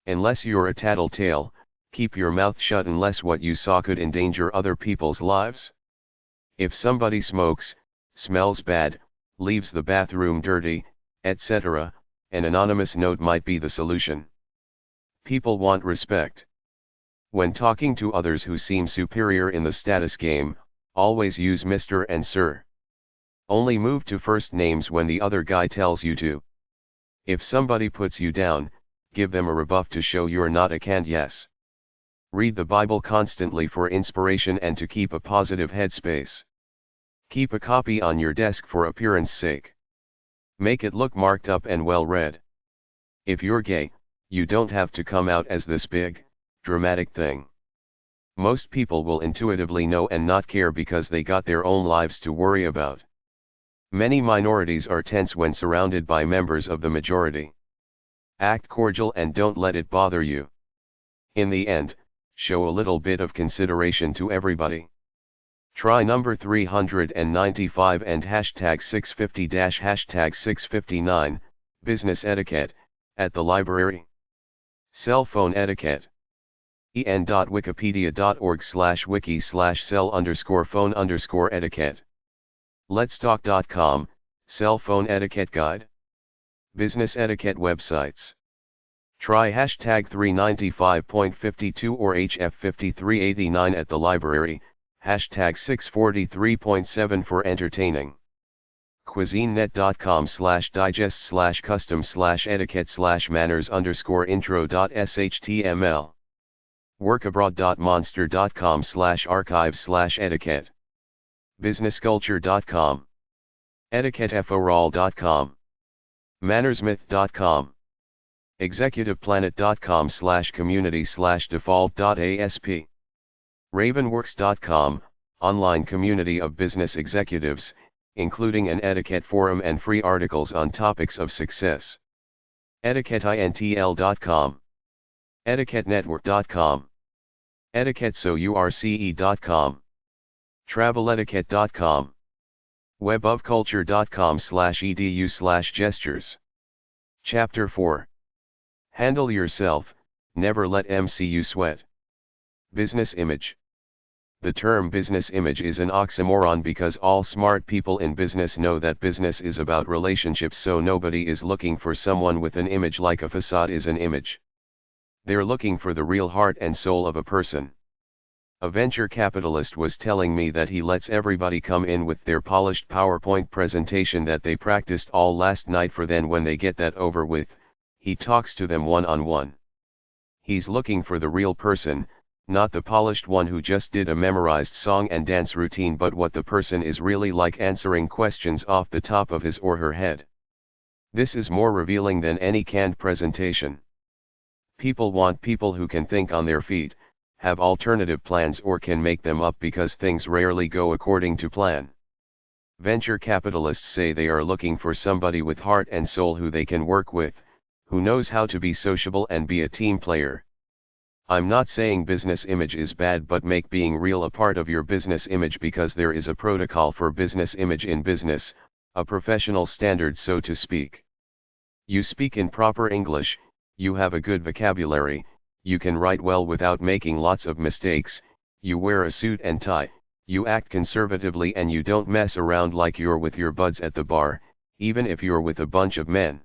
Unless you're a tattletale, keep your mouth shut unless what you saw could endanger other people's lives. If somebody smokes, smells bad, leaves the bathroom dirty, etc., an anonymous note might be the solution. People want respect. When talking to others who seem superior in the status game, always use Mr. and Sir. Only move to first names when the other guy tells you to. If somebody puts you down, give them a rebuff to show you're not a canned yes. Read the Bible constantly for inspiration and to keep a positive headspace. Keep a copy on your desk for appearance sake. Make it look marked up and well read. If you're gay, you don't have to come out as this big, dramatic thing. Most people will intuitively know and not care because they got their own lives to worry about. Many minorities are tense when surrounded by members of the majority. Act cordial and don't let it bother you. In the end, show a little bit of consideration to everybody. Try number 395 and hashtag 650-hashtag 659, business etiquette, at the library. Cell phone etiquette. en.wikipedia.org/wiki/cell_phone_etiquette. letstalk.com, cell phone etiquette guide. Business etiquette websites. Try hashtag 395.52 or HF5389 at the library, hashtag 643.7 for entertaining. cuisinenet.com/digest/custom/etiquette/manners_intro.html. workabroad.monster.com/archive/etiquette. businessculture.com. etiquetteforall.com. mannersmith.com. executiveplanet.com/community/default.asp. ravenworks.com, online community of business executives, including an etiquette forum and free articles on topics of success. etiquetteintl.com. etiquettenetwork.com. etiquettesource.com. traveletiquette.com. webofculture.com/edu/gestures. Chapter 4. Handle yourself, never let them see you sweat. Business image. The term business image is an oxymoron because all smart people in business know that business is about relationships, so nobody is looking for someone with an image like a facade is an image. They're looking for the real heart and soul of a person. A venture capitalist was telling me that he lets everybody come in with their polished PowerPoint presentation that they practiced all last night, for then when they get that over with, he talks to them one-on-one. He's looking for the real person, not the polished one who just did a memorized song and dance routine, but what the person is really like, answering questions off the top of his or her head. This is more revealing than any canned presentation. People want people who can think on their feet, have alternative plans, or can make them up because things rarely go according to plan. Venture capitalists say they are looking for somebody with heart and soul who they can work with, who knows how to be sociable and be a team player. I'm not saying business image is bad, but make being real a part of your business image, because there is a protocol for business image in business, a professional standard, so to speak. You speak in proper English, you have a good vocabulary, you can write well without making lots of mistakes, you wear a suit and tie, you act conservatively, and you don't mess around like you're with your buds at the bar, even if you're with a bunch of men.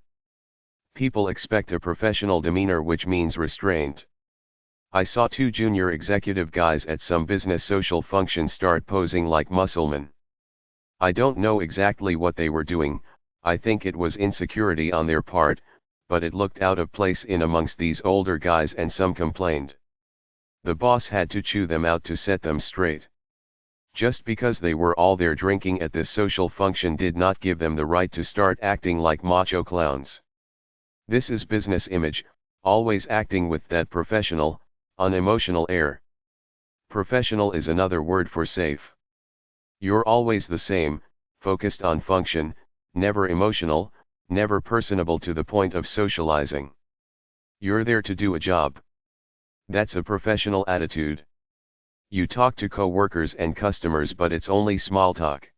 People expect a professional demeanor, which means restraint. I saw two junior executive guys at some business social function start posing like musclemen. I don't know exactly what they were doing. I think it was insecurity on their part, but it looked out of place in amongst these older guys, and some complained. The boss had to chew them out to set them straight. Just because they were all there drinking at this social function did not give them the right to start acting like macho clowns. This is business image, always acting with that professional, unemotional air. Professional is another word for safe. You're always the same, focused on function, never emotional, never personable to the point of socializing. You're there to do a job. That's a professional attitude. You talk to co-workers and customers, but it's only small talk.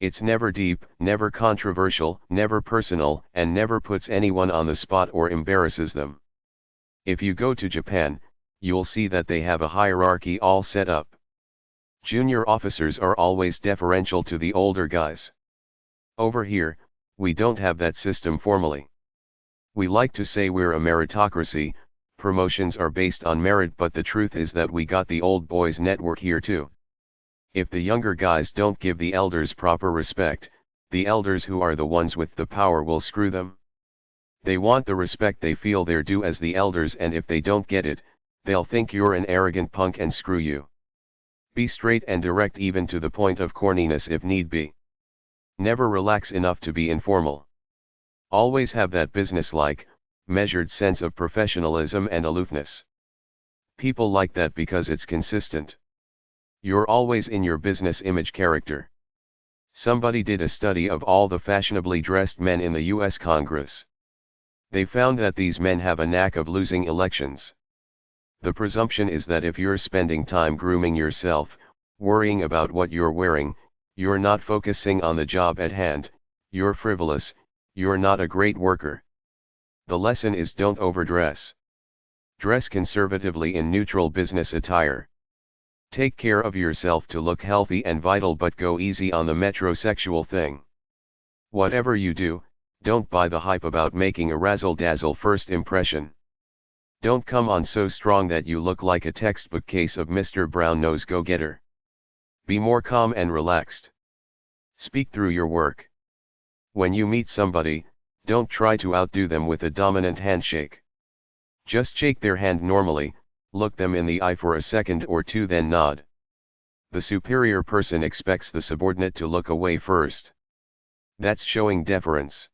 It's never deep, never controversial, never personal, and never puts anyone on the spot or embarrasses them. If you go to Japan, you'll see that they have a hierarchy all set up. Junior officers are always deferential to the older guys. Over here, we don't have that system formally. We like to say we're a meritocracy, promotions are based on merit, but the truth is that we got the old boys network here too. If the younger guys don't give the elders proper respect, the elders, who are the ones with the power, will screw them. They want the respect they feel they're due as the elders, and if they don't get it, they'll think you're an arrogant punk and screw you. Be straight and direct, even to the point of corniness if need be. Never relax enough to be informal. Always have that business-like, measured sense of professionalism and aloofness. People like that because it's consistent. You're always in your business image character. Somebody did a study of all the fashionably dressed men in the US Congress. They found that these men have a knack of losing elections. The presumption is that if you're spending time grooming yourself, worrying about what you're wearing, you're not focusing on the job at hand, you're frivolous, you're not a great worker. The lesson is, don't overdress. Dress conservatively in neutral business attire. Take care of yourself to look healthy and vital, but go easy on the metrosexual thing. Whatever you do, don't buy the hype about making a razzle-dazzle first impression. Don't come on so strong that you look like a textbook case of Mr. Brown-Nosed go-getter. Be more calm and relaxed. Speak through your work. When you meet somebody, don't try to outdo them with a dominant handshake. Just shake their hand normally, look them in the eye for a second or two, then nod. The superior person expects the subordinate to look away first. That's showing deference.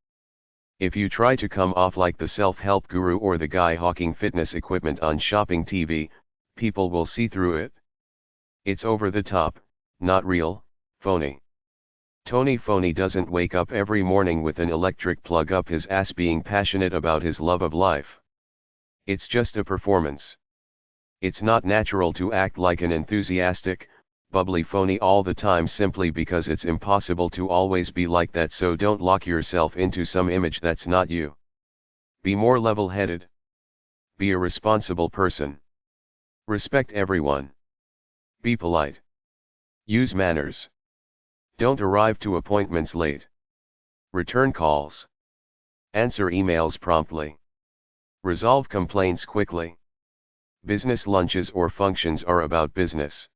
If you try to come off like the self-help guru or the guy hawking fitness equipment on shopping TV, people will see through it. It's over the top, not real, phony. Tony Phony doesn't wake up every morning with an electric plug up his ass being passionate about his love of life. It's just a performance. It's not natural to act like an enthusiastic, bubbly phony all the time, simply because it's impossible to always be like that, so don't lock yourself into some image that's not you. Be more level-headed. Be a responsible person. Respect everyone. Be polite. Use manners. Don't arrive to appointments late. Return calls. Answer emails promptly. Resolve complaints quickly. Business lunches or functions are about business.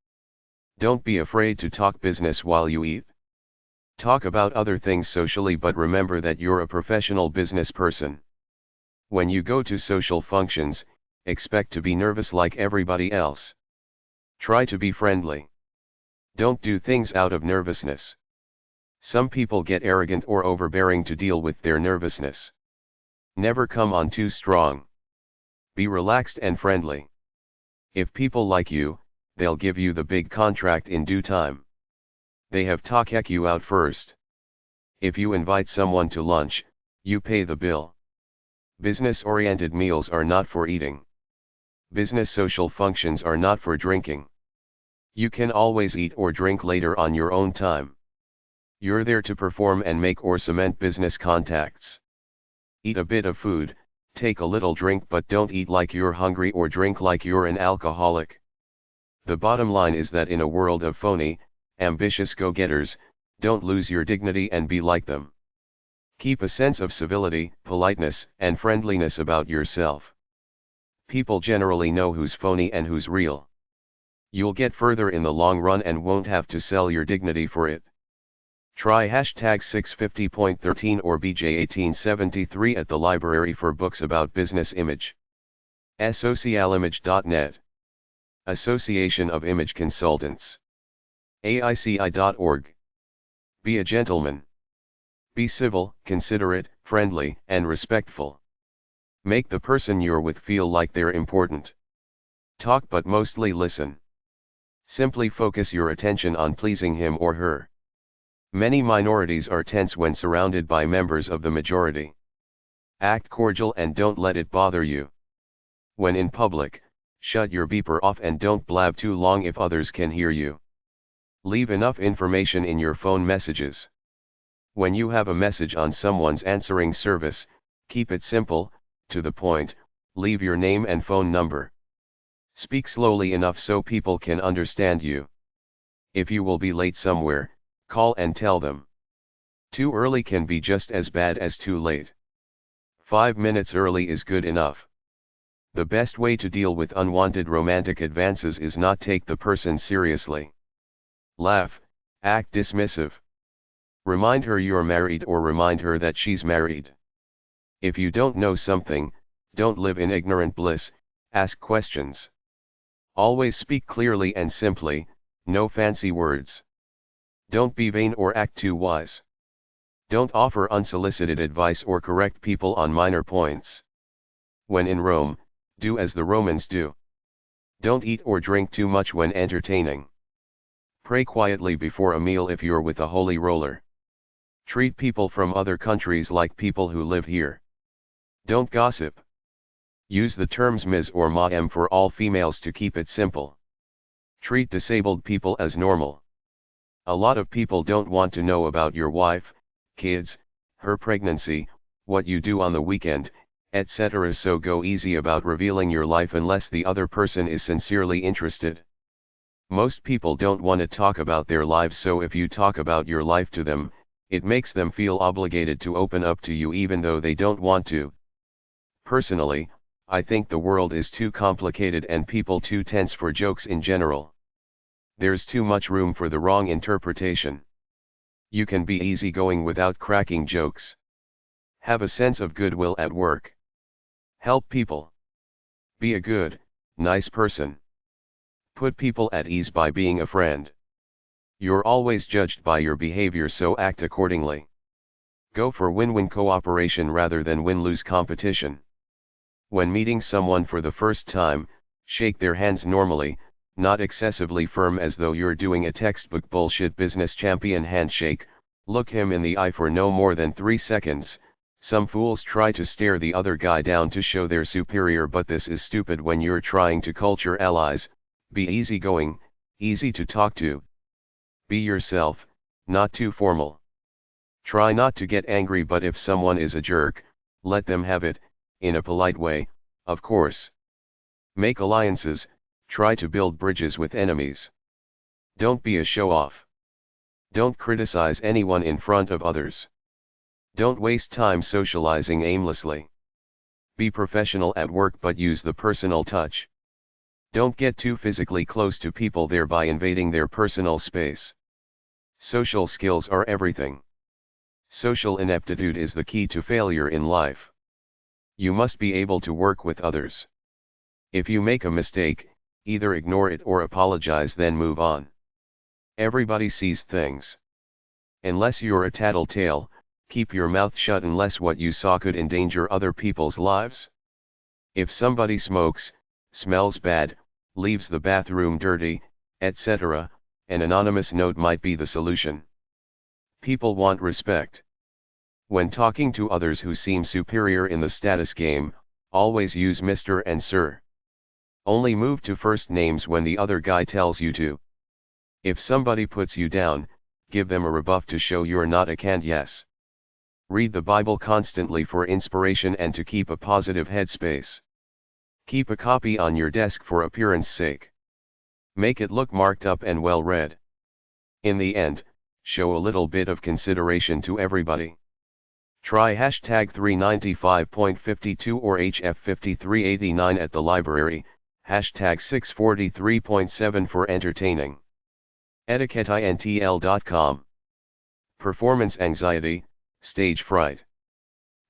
Don't be afraid to talk business while you eat. Talk about other things socially, but remember that you're a professional business person. When you go to social functions, expect to be nervous like everybody else. Try to be friendly. Don't do things out of nervousness. Some people get arrogant or overbearing to deal with their nervousness. Never come on too strong. Be relaxed and friendly. If people like you, they'll give you the big contract in due time. They have to check you out first. If you invite someone to lunch, you pay the bill. Business-oriented meals are not for eating. Business social functions are not for drinking. You can always eat or drink later on your own time. You're there to perform and make or cement business contacts. Eat a bit of food, take a little drink, but don't eat like you're hungry or drink like you're an alcoholic. The bottom line is that in a world of phony, ambitious go-getters, don't lose your dignity and be like them. Keep a sense of civility, politeness, and friendliness about yourself. People generally know who's phony and who's real. You'll get further in the long run and won't have to sell your dignity for it. Try hashtag 650.13 or BJ1873 at the library for books about business image. Socialimage.net. Association of Image Consultants. AICI.org. Be a gentleman. Be civil, considerate, friendly, and respectful. Make the person you're with feel like they're important. Talk but mostly listen. Simply focus your attention on pleasing him or her. Many minorities are tense when surrounded by members of the majority. Act cordial and don't let it bother you. When in public, shut your beeper off and don't blab too long if others can hear you. Leave enough information in your phone messages. When you have a message on someone's answering service, keep it simple, to the point, leave your name and phone number. Speak slowly enough so people can understand you. If you will be late somewhere, call and tell them. Too early can be just as bad as too late. 5 minutes early is good enough. The best way to deal with unwanted romantic advances is not take the person seriously. Laugh, act dismissive. Remind her you're married or remind her that she's married. If you don't know something, don't live in ignorant bliss, ask questions. Always speak clearly and simply, no fancy words. Don't be vain or act too wise. Don't offer unsolicited advice or correct people on minor points. When in Rome, do as the Romans do. Don't eat or drink too much when entertaining. Pray quietly before a meal if you're with a holy roller. Treat people from other countries like people who live here. Don't gossip. Use the terms Ms. or Ma for all females to keep it simple. Treat disabled people as normal. A lot of people don't want to know about your wife, kids, her pregnancy, what you do on the weekend, etc. So go easy about revealing your life unless the other person is sincerely interested. Most people don't want to talk about their lives, so if you talk about your life to them, it makes them feel obligated to open up to you even though they don't want to. Personally, I think the world is too complicated and people too tense for jokes in general. There's too much room for the wrong interpretation. You can be easygoing without cracking jokes. Have a sense of goodwill at work. Help people. Be a good, nice person. Put people at ease by being a friend. You're always judged by your behavior, so act accordingly. Go for win-win cooperation rather than win-lose competition. When meeting someone for the first time, shake their hands normally, not excessively firm as though you're doing a textbook bullshit business champion handshake. Look him in the eye for no more than 3 seconds. Some fools try to stare the other guy down to show they're superior, but this is stupid when you're trying to culture allies. Be easygoing, easy to talk to. Be yourself, not too formal. Try not to get angry, but if someone is a jerk, let them have it, in a polite way, of course. Make alliances, try to build bridges with enemies. Don't be a show-off. Don't criticize anyone in front of others. Don't waste time socializing aimlessly. Be professional at work but use the personal touch. Don't get too physically close to people, thereby invading their personal space. Social skills are everything. Social ineptitude is the key to failure in life. You must be able to work with others. If you make a mistake, either ignore it or apologize, then move on. Everybody sees things. Unless you're a tattletale, keep your mouth shut unless what you saw could endanger other people's lives. If somebody smokes, smells bad, leaves the bathroom dirty, etc., an anonymous note might be the solution. People want respect. When talking to others who seem superior in the status game, always use Mr. and Sir. Only move to first names when the other guy tells you to. If somebody puts you down, give them a rebuff to show you're not a canned yes. Read the Bible constantly for inspiration and to keep a positive headspace. Keep a copy on your desk for appearance sake. Make it look marked up and well read. In the end, show a little bit of consideration to everybody. Try hashtag 395.52 or HF5389 at the library, hashtag 643.7 for entertaining. etiquetteintl.com. Performance anxiety, stage fright.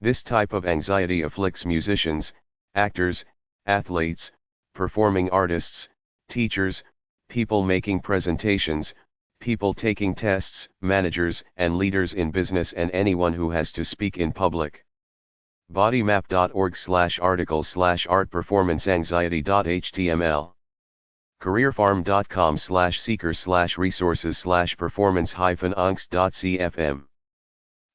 This type of anxiety afflicts musicians, actors, athletes, performing artists, teachers, people making presentations, people taking tests, managers and leaders in business, and anyone who has to speak in public. bodymap.org/article/art-performance-anxiety.html. careerfarm.com/seekers/resources/performance-angst.cfm.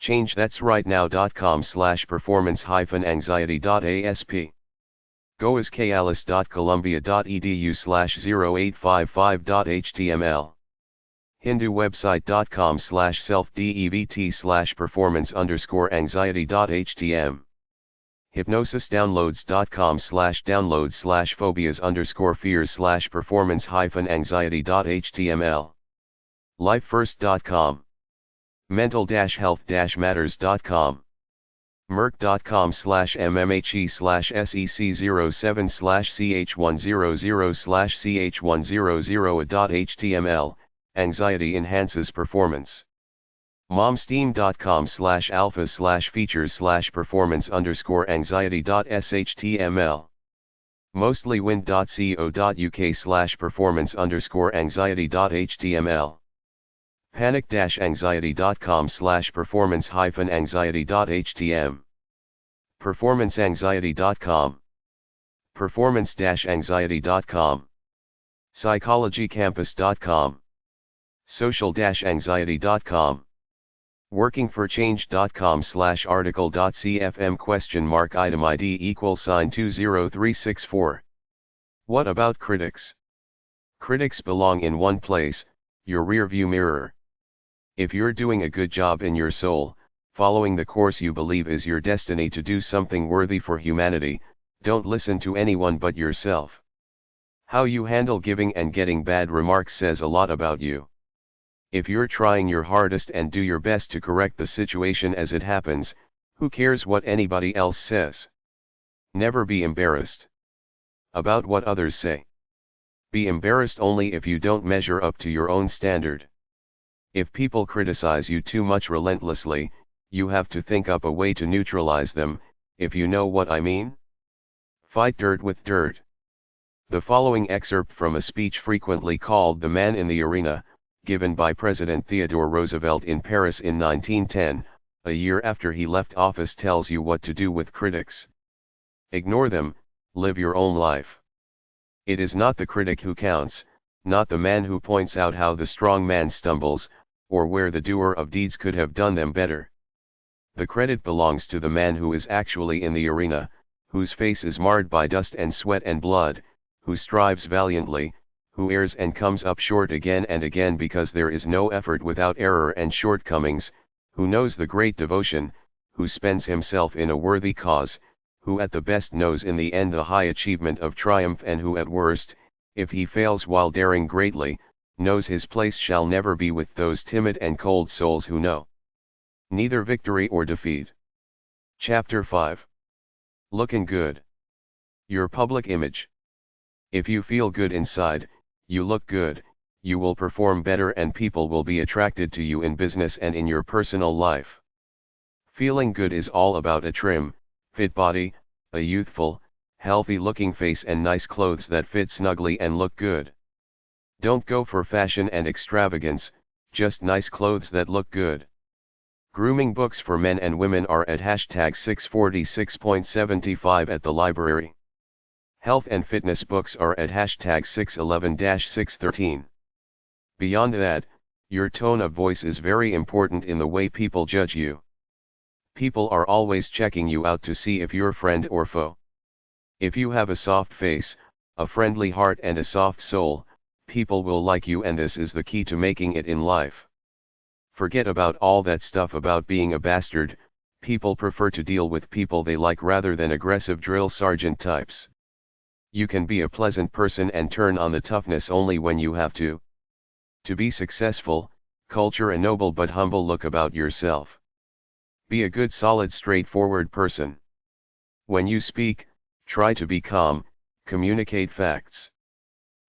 changethat'srightnow.com/performance-anxiety.asp. goascalis.columbia.edu/0855.html. hinduswebsite.com/self-dept/performance_anxiety.htm. hypnosisdownloads.com/downloads/phobias_fears/performance-anxiety.html. lifefirst.com. mental-health-matters.com. merck.com/mmhe/sec07/ch100/ch100a.html. Anxiety enhances performance. momsteam.com/alpha/features/performance_anxiety.shtml. mostlywind.co.uk/performance_anxiety.html. panic-anxiety.com/performance-anxiety.htm. performanceanxiety.com. performance-anxiety.com. psychologycampus.com. social-anxiety.com. workingforchange.com/article.cfm ?item ID =20364. What about critics? Critics belong in one place, your rearview mirror. If you're doing a good job in your soul, following the course you believe is your destiny to do something worthy for humanity, don't listen to anyone but yourself. How you handle giving and getting bad remarks says a lot about you. If you're trying your hardest and do your best to correct the situation as it happens, who cares what anybody else says? Never be embarrassed about what others say. Be embarrassed only if you don't measure up to your own standard. If people criticize you too much relentlessly, you have to think up a way to neutralize them, if you know what I mean. Fight dirt with dirt. The following excerpt from a speech frequently called "The Man in the Arena," given by President Theodore Roosevelt in Paris in 1910, a year after he left office, tells you what to do with critics. Ignore them, live your own life. It is not the critic who counts, not the man who points out how the strong man stumbles, or where the doer of deeds could have done them better. The credit belongs to the man who is actually in the arena, whose face is marred by dust and sweat and blood, who strives valiantly, who errs and comes up short again and again because there is no effort without error and shortcomings, who knows the great devotion, who spends himself in a worthy cause, who at the best knows in the end the high achievement of triumph, and who at worst, if he fails while daring greatly, knows his place shall never be with those timid and cold souls who know neither victory or defeat. Chapter 5. Looking good. Your public image. If you feel good inside, you look good, you will perform better and people will be attracted to you in business and in your personal life. Feeling good is all about a trim, fit body, a youthful, healthy-looking face and nice clothes that fit snugly and look good. Don't go for fashion and extravagance, just nice clothes that look good. Grooming books for men and women are at hashtag 646.75 at the library. Health and fitness books are at hashtag 611-613. Beyond that, your tone of voice is very important in the way people judge you. People are always checking you out to see if you're friend or foe. If you have a soft face, a friendly heart and a soft soul, people will like you, and this is the key to making it in life. Forget about all that stuff about being a bastard. People prefer to deal with people they like rather than aggressive drill sergeant types. You can be a pleasant person and turn on the toughness only when you have to. To be successful, culture a noble but humble look about yourself. Be a good solid straightforward person. When you speak, try to be calm, communicate facts.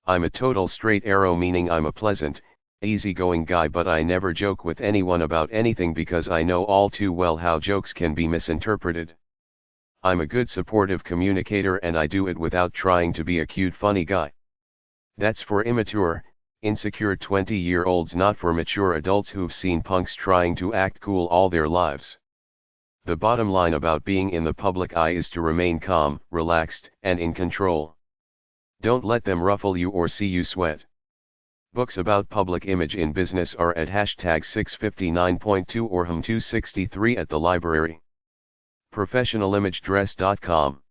I'm a total straight arrow, meaning I'm a pleasant, easygoing guy, but I never joke with anyone about anything because I know all too well how jokes can be misinterpreted. I'm a good supportive communicator, and I do it without trying to be a cute funny guy. That's for immature, insecure 20-year-olds, not for mature adults who've seen punks trying to act cool all their lives. The bottom line about being in the public eye is to remain calm, relaxed, and in control. Don't let them ruffle you or see you sweat. Books about public image in business are at #659.2 or #263 at the library. ProfessionalImageDress.com.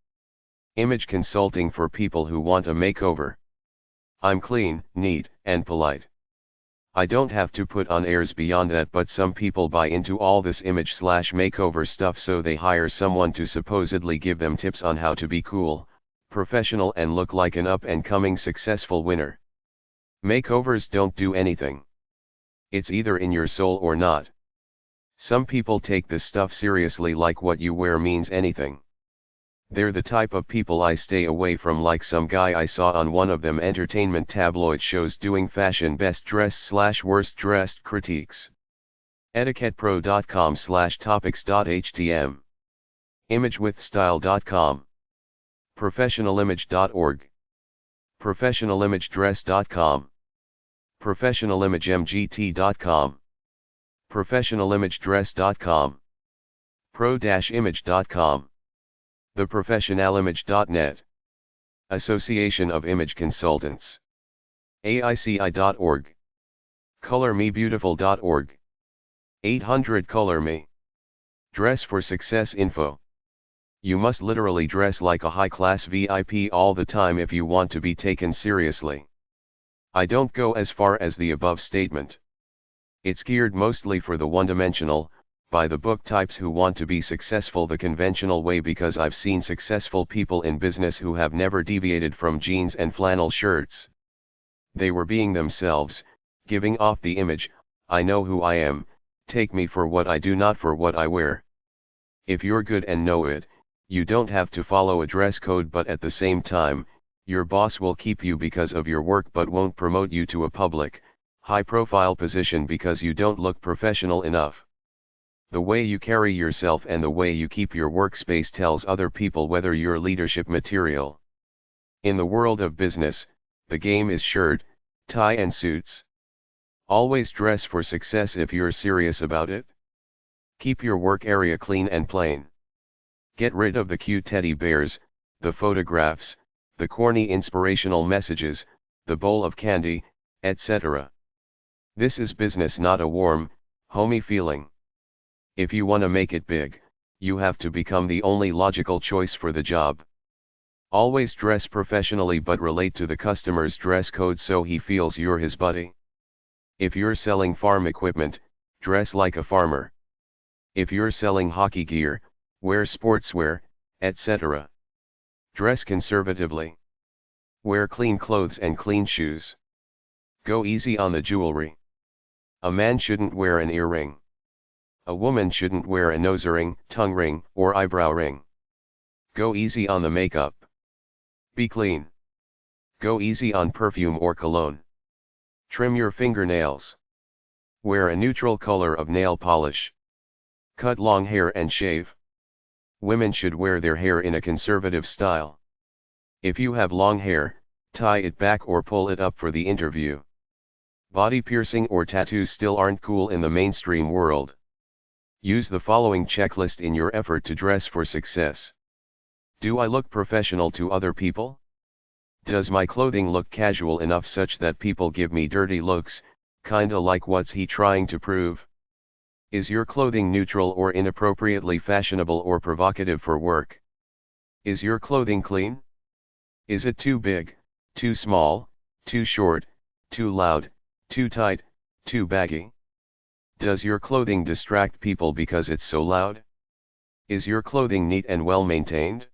Image consulting for people who want a makeover. I'm clean, neat, and polite. I don't have to put on airs beyond that, but some people buy into all this image/makeover stuff, so they hire someone to supposedly give them tips on how to be cool, professional, and look like an up-and-coming successful winner. Makeovers don't do anything. It's either in your soul or not. Some people take this stuff seriously, like what you wear means anything. They're the type of people I stay away from, like some guy I saw on one of them entertainment tabloid shows doing fashion best dressed/worst dressed critiques. etiquettepro.com/topics.htm. imagewithstyle.com. professionalimage.org. professionalimagedress.com. professionalimagement.com. professionalimagedress.com. pro-image.com. theprofessionalimage.net. Association of Image Consultants. AICI.org. ColorMeBeautiful.org. 800 Color Me. Dress for Success info. You must literally dress like a high-class VIP all the time if you want to be taken seriously. I don't go as far as the above statement. It's geared mostly for the one-dimensional, by-the-book types who want to be successful the conventional way, because I've seen successful people in business who have never deviated from jeans and flannel shirts. They were being themselves, giving off the image, I know who I am, take me for what I do, not for what I wear. If you're good and know it, you don't have to follow a dress code, but at the same time, your boss will keep you because of your work but won't promote you to a public, high-profile position because you don't look professional enough. The way you carry yourself and the way you keep your workspace tells other people whether you're leadership material. In the world of business, the game is shirt, tie and suits. Always dress for success if you're serious about it. Keep your work area clean and plain. Get rid of the cute teddy bears, the photographs, the corny inspirational messages, the bowl of candy, etc. This is business, not a warm, homey feeling. If you want to make it big, you have to become the only logical choice for the job. Always dress professionally but relate to the customer's dress code so he feels you're his buddy. If you're selling farm equipment, dress like a farmer. If you're selling hockey gear, wear sportswear, etc. Dress conservatively. Wear clean clothes and clean shoes. Go easy on the jewelry. A man shouldn't wear an earring. A woman shouldn't wear a nose ring, tongue ring, or eyebrow ring. Go easy on the makeup. Be clean. Go easy on perfume or cologne. Trim your fingernails. Wear a neutral color of nail polish. Cut long hair and shave. Women should wear their hair in a conservative style. If you have long hair, tie it back or pull it up for the interview. Body piercing or tattoos still aren't cool in the mainstream world. Use the following checklist in your effort to dress for success. Do I look professional to other people? Does my clothing look casual enough such that people give me dirty looks, kinda like what's he trying to prove? Is your clothing neutral or inappropriately fashionable or provocative for work? Is your clothing clean? Is it too big, too small, too short, too loud, too tight, too baggy? Does your clothing distract people because it's so loud? Is your clothing neat and well maintained?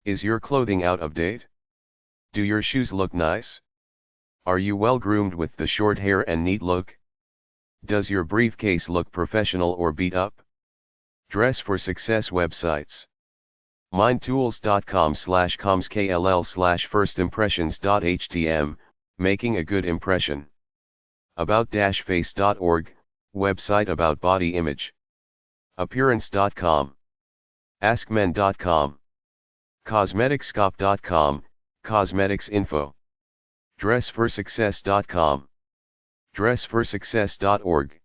Is your clothing out of date? Do your shoes look nice? Are you well groomed with the short hair and neat look? Does your briefcase look professional or beat up? Dress for Success websites. mindtools.com/comskll/firstimpressions.htm, making a good impression. About-face.org, website about body image. Appearance.com. askmen.com. cosmeticscop.com, cosmetics info. dressforsuccess.com. dressforsuccess.org.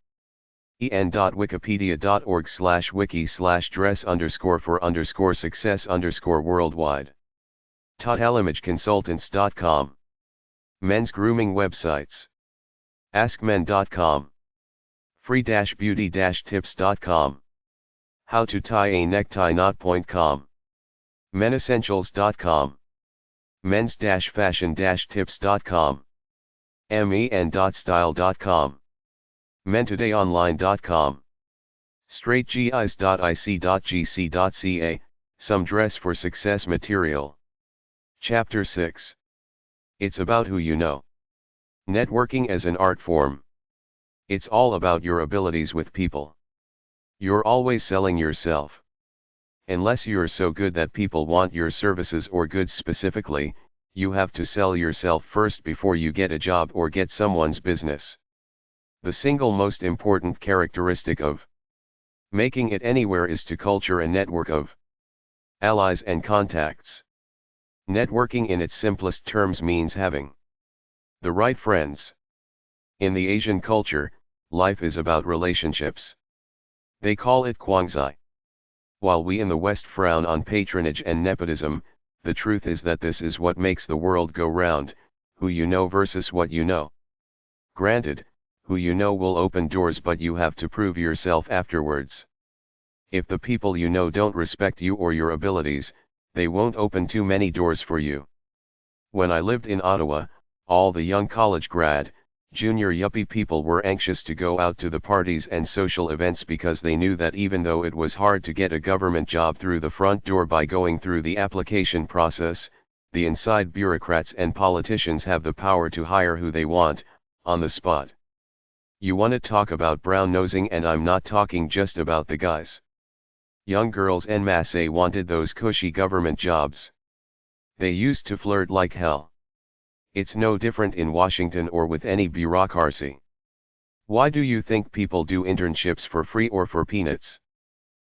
en.wikipedia.org/wiki/dress_for_success_worldwide. totalimageconsultants.com. Men's grooming websites. askmen.com. free-beauty-tips.com. how to tie a necktie knot.com. menessentials.com. men's-fashion-tips.com. men.style.com. mentodayonline.com. straightguys.ic.gc.ca, some dress for success material. Chapter 6. It's about who you know. Networking as an art form. It's all about your abilities with people. You're always selling yourself. Unless you're so good that people want your services or goods specifically, you have to sell yourself first before you get a job or get someone's business. The single most important characteristic of making it anywhere is to culture a network of allies and contacts. Networking in its simplest terms means having the right friends. In the Asian culture, life is about relationships. They call it kwangzai. While we in the West frown on patronage and nepotism, the truth is that this is what makes the world go round, who you know versus what you know. Granted, who you know will open doors, but you have to prove yourself afterwards. If the people you know don't respect you or your abilities, they won't open too many doors for you. When I lived in Ottawa, all the young college grad, junior yuppie people were anxious to go out to the parties and social events because they knew that even though it was hard to get a government job through the front door by going through the application process, the inside bureaucrats and politicians have the power to hire who they want, on the spot. You want to talk about brown-nosing, and I'm not talking just about the guys. Young girls en masse wanted those cushy government jobs. They used to flirt like hell. It's no different in Washington or with any bureaucracy. Why do you think people do internships for free or for peanuts?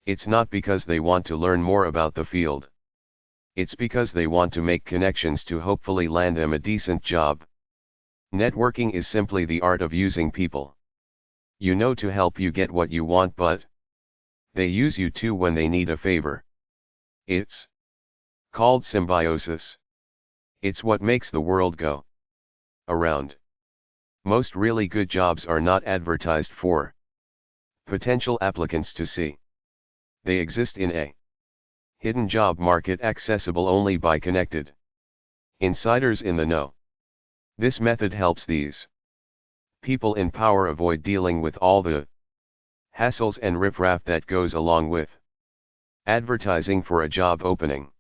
It's not because they want to learn more about the field. It's because they want to make connections to hopefully land them a decent job. Networking is simply the art of using people. You know to help you get what you want, but they use you too when they need a favor. It's called symbiosis. It's what makes the world go around. Most really good jobs are not advertised for potential applicants to see. They exist in a hidden job market accessible only by connected insiders in the know. This method helps these people in power avoid dealing with all the hassles and riffraff that goes along with advertising for a job opening.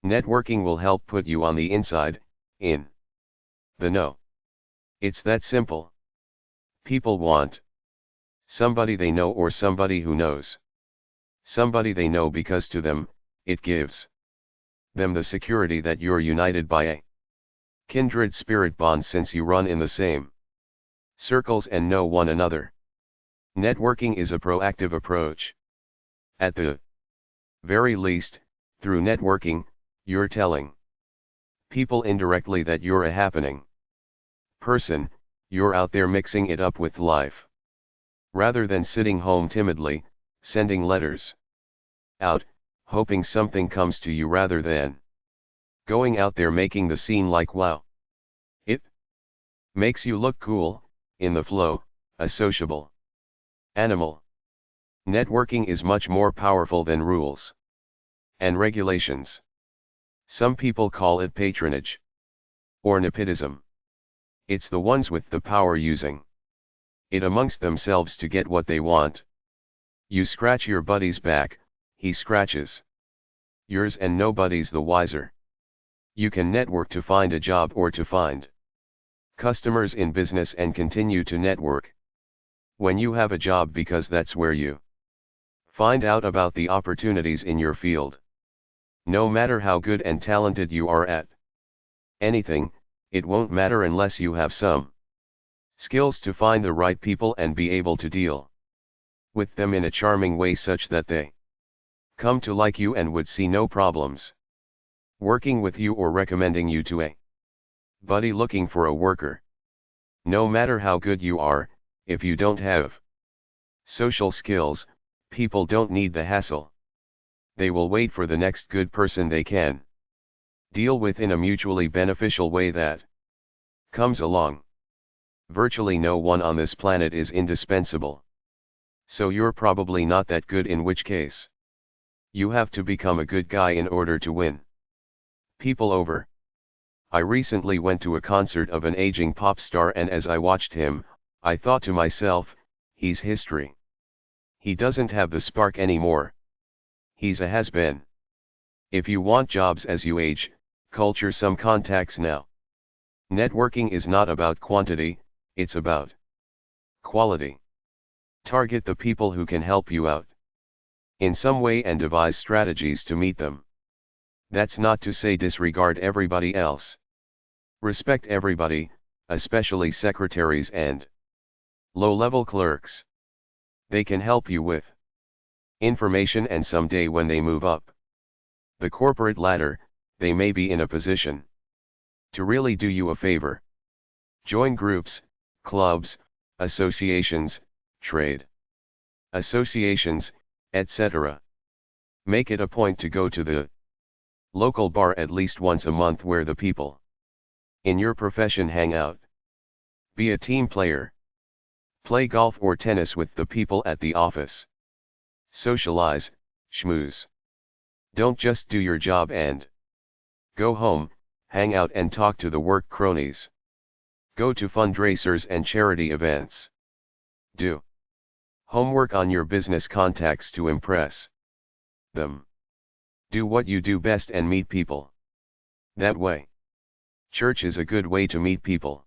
Networking will help put you on the inside, in the know. It's that simple. People want somebody they know or somebody who knows somebody they know, because to them, it gives them the security that you're united by a kindred spirit bond, since you run in the same circles and know one another. Networking is a proactive approach. At the very least, through networking, you're telling people indirectly that you're a happening person, you're out there mixing it up with life. Rather than sitting home timidly, sending letters out, hoping something comes to you, rather than going out there making the scene like wow. It makes you look cool, in the flow, a sociable animal. Networking is much more powerful than rules and regulations. Some people call it patronage or nepotism. It's the ones with the power using it amongst themselves to get what they want. You scratch your buddy's back, he scratches yours, and nobody's the wiser. You can network to find a job or to find customers in business and continue to network when you have a job, because that's where you Find out about the opportunities in your field. No matter how good and talented you are at anything, it won't matter unless you have some skills to find the right people and be able to deal with them in a charming way such that they come to like you and would see no problems working with you or recommending you to a buddy looking for a worker. No matter how good you are, if you don't have social skills, people don't need the hassle. They will wait for the next good person they can deal with in a mutually beneficial way that comes along. Virtually no one on this planet is indispensable. So you're probably not that good, in which case you have to become a good guy in order to win people over. I recently went to a concert of an aging pop star, and as I watched him, I thought to myself, he's history. He doesn't have the spark anymore. He's a has-been. If you want jobs as you age, culture some contacts now. Networking is not about quantity, it's about quality. Target the people who can help you out in some way and devise strategies to meet them. That's not to say disregard everybody else. Respect everybody, especially secretaries and low-level clerks. They can help you with information, and someday when they move up the corporate ladder, they may be in a position to really do you a favor. Join groups, clubs, associations, trade associations, etc. Make it a point to go to the local bar at least once a month where the people in your profession hang out. Be a team player. Play golf or tennis with the people at the office. Socialize, schmooze. Don't just do your job and go home, hang out and talk to the work cronies. Go to fundraisers and charity events. Do homework on your business contacts to impress them. Do what you do best and meet people that way. Church is a good way to meet people.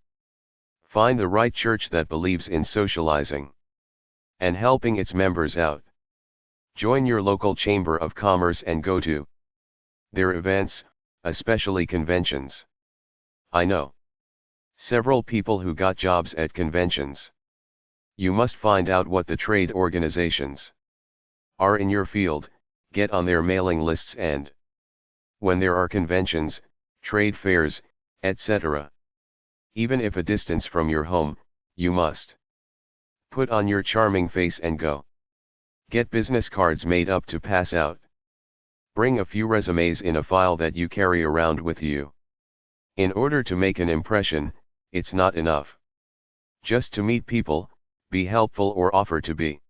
Find the right church that believes in socializing and helping its members out. Join your local chamber of commerce and go to their events, especially conventions. I know several people who got jobs at conventions. You must find out what the trade organizations are in your field, get on their mailing lists, and when there are conventions, trade fairs, etc., even if a distance from your home, you must put on your charming face and go. Get business cards made up to pass out. Bring a few resumes in a file that you carry around with you. In order to make an impression, it's not enough just to meet people, be helpful or offer to be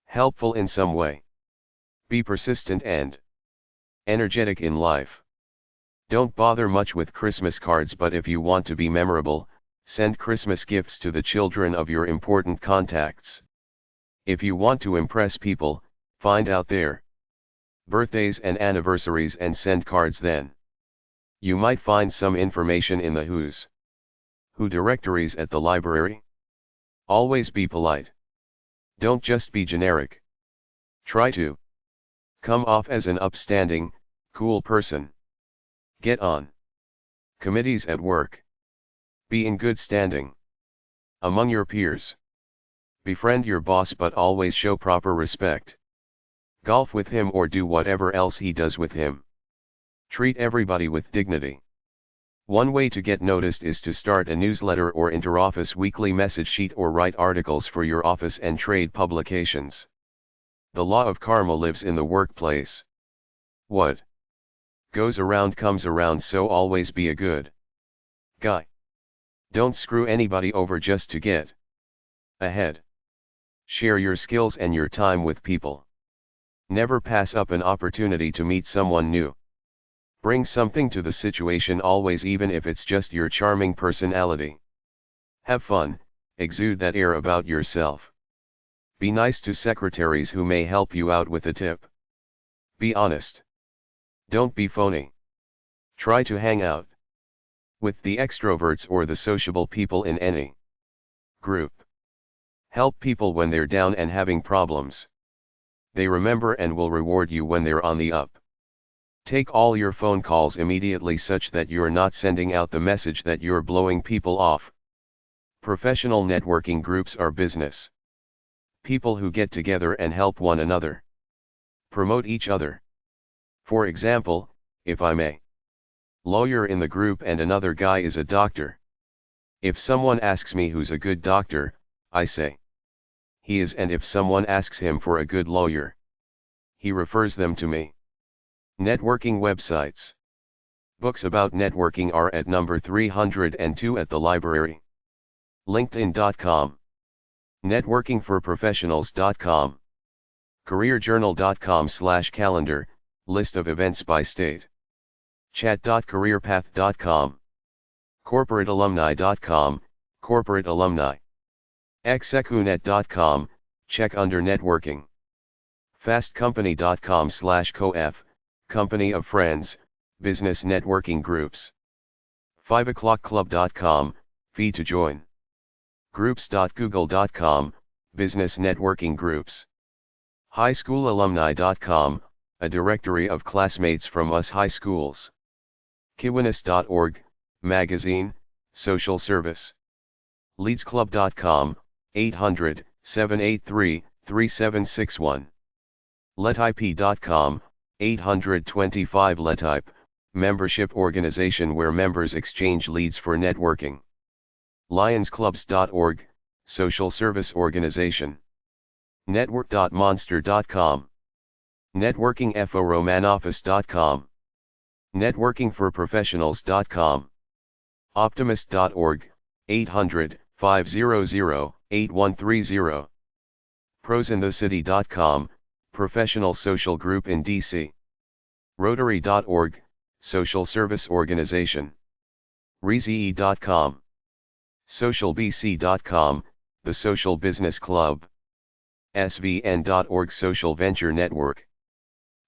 helpful in some way. Be persistent and energetic in life. Don't bother much with Christmas cards, but if you want to be memorable, send Christmas gifts to the children of your important contacts. If you want to impress people, find out their birthdays and anniversaries and send cards then. You might find some information in the Who's Who directories at the library. Always be polite. Don't just be generic. Try to come off as an upstanding, cool person. Get on committees at work. Be in good standing among your peers. Befriend your boss, but always show proper respect. Golf with him or do whatever else he does with him. Treat everybody with dignity. One way to get noticed is to start a newsletter or interoffice weekly message sheet or write articles for your office and trade publications. The law of karma lives in the workplace. What goes around comes around, so always be a good guy. Don't screw anybody over just to get ahead. Share your skills and your time with people. Never pass up an opportunity to meet someone new. Bring something to the situation always, even if it's just your charming personality. Have fun, exude that air about yourself. Be nice to secretaries who may help you out with a tip. Be honest. Don't be phony. Try to hang out with the extroverts or the sociable people in any group. Help people when they're down and having problems. They remember and will reward you when they're on the up. Take all your phone calls immediately such that you're not sending out the message that you're blowing people off. Professional networking groups are business. People who get together and help one another. Promote each other. For example, if I'm a lawyer in the group and another guy is a doctor. If someone asks me who's a good doctor, I say he is, and if someone asks him for a good lawyer, he refers them to me. Networking websites. Books about networking are at number 302 at the library. LinkedIn.com. Networkingforprofessionals.com. CareerJournal.com/calendar, list of events by state. Chat.careerpath.com. CorporateAlumni.com, corporate alumni. Execunet.com, check under networking. Fastcompany.com/cof, company of friends, business networking groups. 5o'clockclub.com, fee to join. Groups.google.com, business networking groups. Highschoolalumni.com, a directory of classmates from us high schools. Kiwanis.org, magazine, social service. Leadsclub.com, 800-783-3761. Letip.com, 825 Letip, membership organization where members exchange leads for networking. Lionsclubs.org, social service organization. Network.monster.com. Networkingforromanoffice.com. Networkingforprofessionals.com. Optimist.org, 800-500-8130. Prosinthecity.com, professional social group in DC. Rotary.org, social service organization. Reeze.com. SocialBC.com, the Social Business Club. SVN.org, Social Venture Network.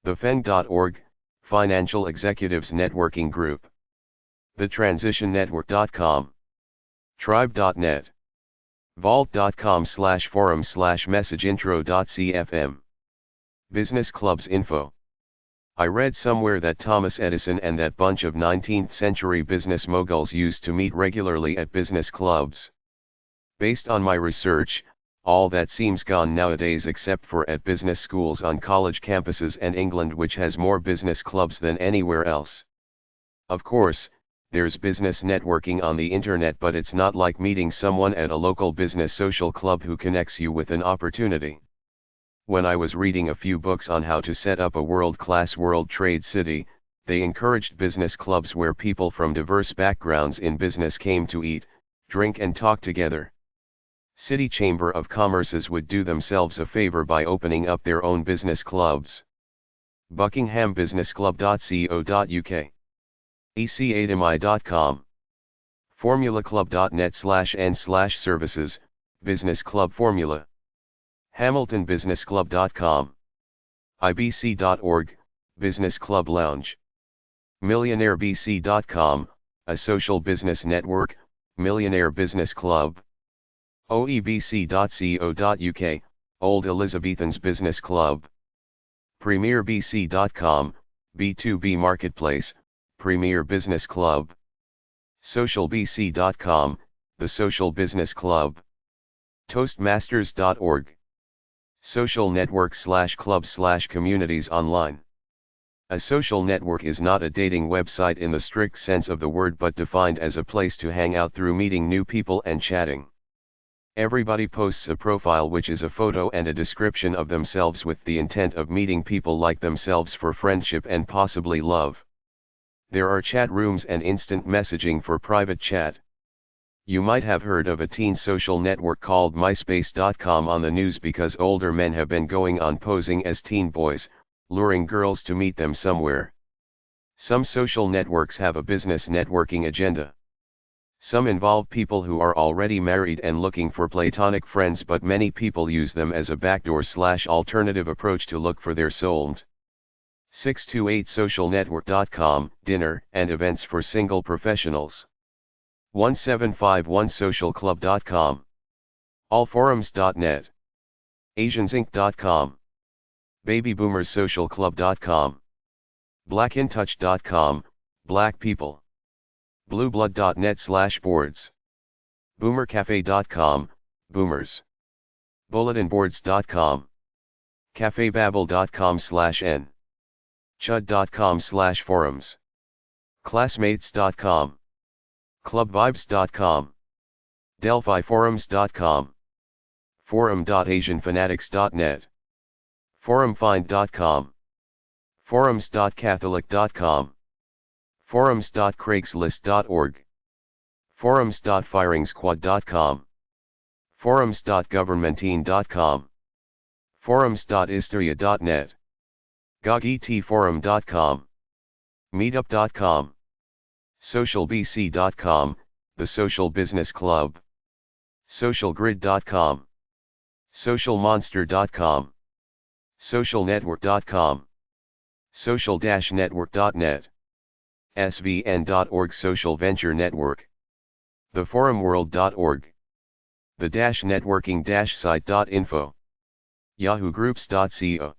TheFeng.org, Financial Executives Networking Group. TheTransitionNetwork.com. Tribe.net. Vault.com/forum/messageintro.cfm. Business Clubs Info. I read somewhere that Thomas Edison and that bunch of 19th century business moguls used to meet regularly at business clubs. Based on my research, all that seems gone nowadays except for at business schools on college campuses and England, which has more business clubs than anywhere else. Of course, there's business networking on the internet, but it's not like meeting someone at a local business social club who connects you with an opportunity. When I was reading a few books on how to set up a world-class World Trade City, they encouraged business clubs where people from diverse backgrounds in business came to eat, drink and talk together. City Chamber of Commerces would do themselves a favor by opening up their own business clubs. buckinghambusinessclub.co.uk. ecademi.com. formulaclub.net/n/services, business club formula. hamiltonbusinessclub.com. ibc.org, business club lounge. millionairebc.com, a social business network, millionaire business club. oebc.co.uk, Old Elizabethans Business Club. premierbc.com, B2B Marketplace, Premier Business Club. socialbc.com, the Social Business Club. toastmasters.org. Social network/club/communities online. A social network is not a dating website in the strict sense of the word, but defined as a place to hang out through meeting new people and chatting. Everybody posts a profile which is a photo and a description of themselves with the intent of meeting people like themselves for friendship and possibly love. There are chat rooms and instant messaging for private chat. You might have heard of a teen social network called MySpace.com on the news because older men have been going on posing as teen boys, luring girls to meet them somewhere. Some social networks have a business networking agenda. Some involve people who are already married and looking for platonic friends, but many people use them as a backdoor/alternative approach to look for their soulmate. 628socialnetwork.com, dinner and events for single professionals. 1751socialclub.com. allforums.net. asiansinc.com. babyboomersocialclub.com, blackintouch.com, black people, blueblood.net/boards, boomercafe.com, boomers, bulletinboards.com, cafebabble.com/n, chud.com/forums, classmates.com, clubvibes.com, delphiforums.com, forum.asianfanatics.net, forumfind.com, forums.catholic.com, forums.craigslist.org, forums.firingsquad.com, forums.governmentine.com, forums.isteria.net, gogitforum.com, meetup.com, socialbc.com, the Social Business Club, socialgrid.com, socialmonster.com, socialnetwork.com, social-network.net, svn.org, Social Venture Network, theforumworld.org, the-networking-site.info, yahoogroups.co.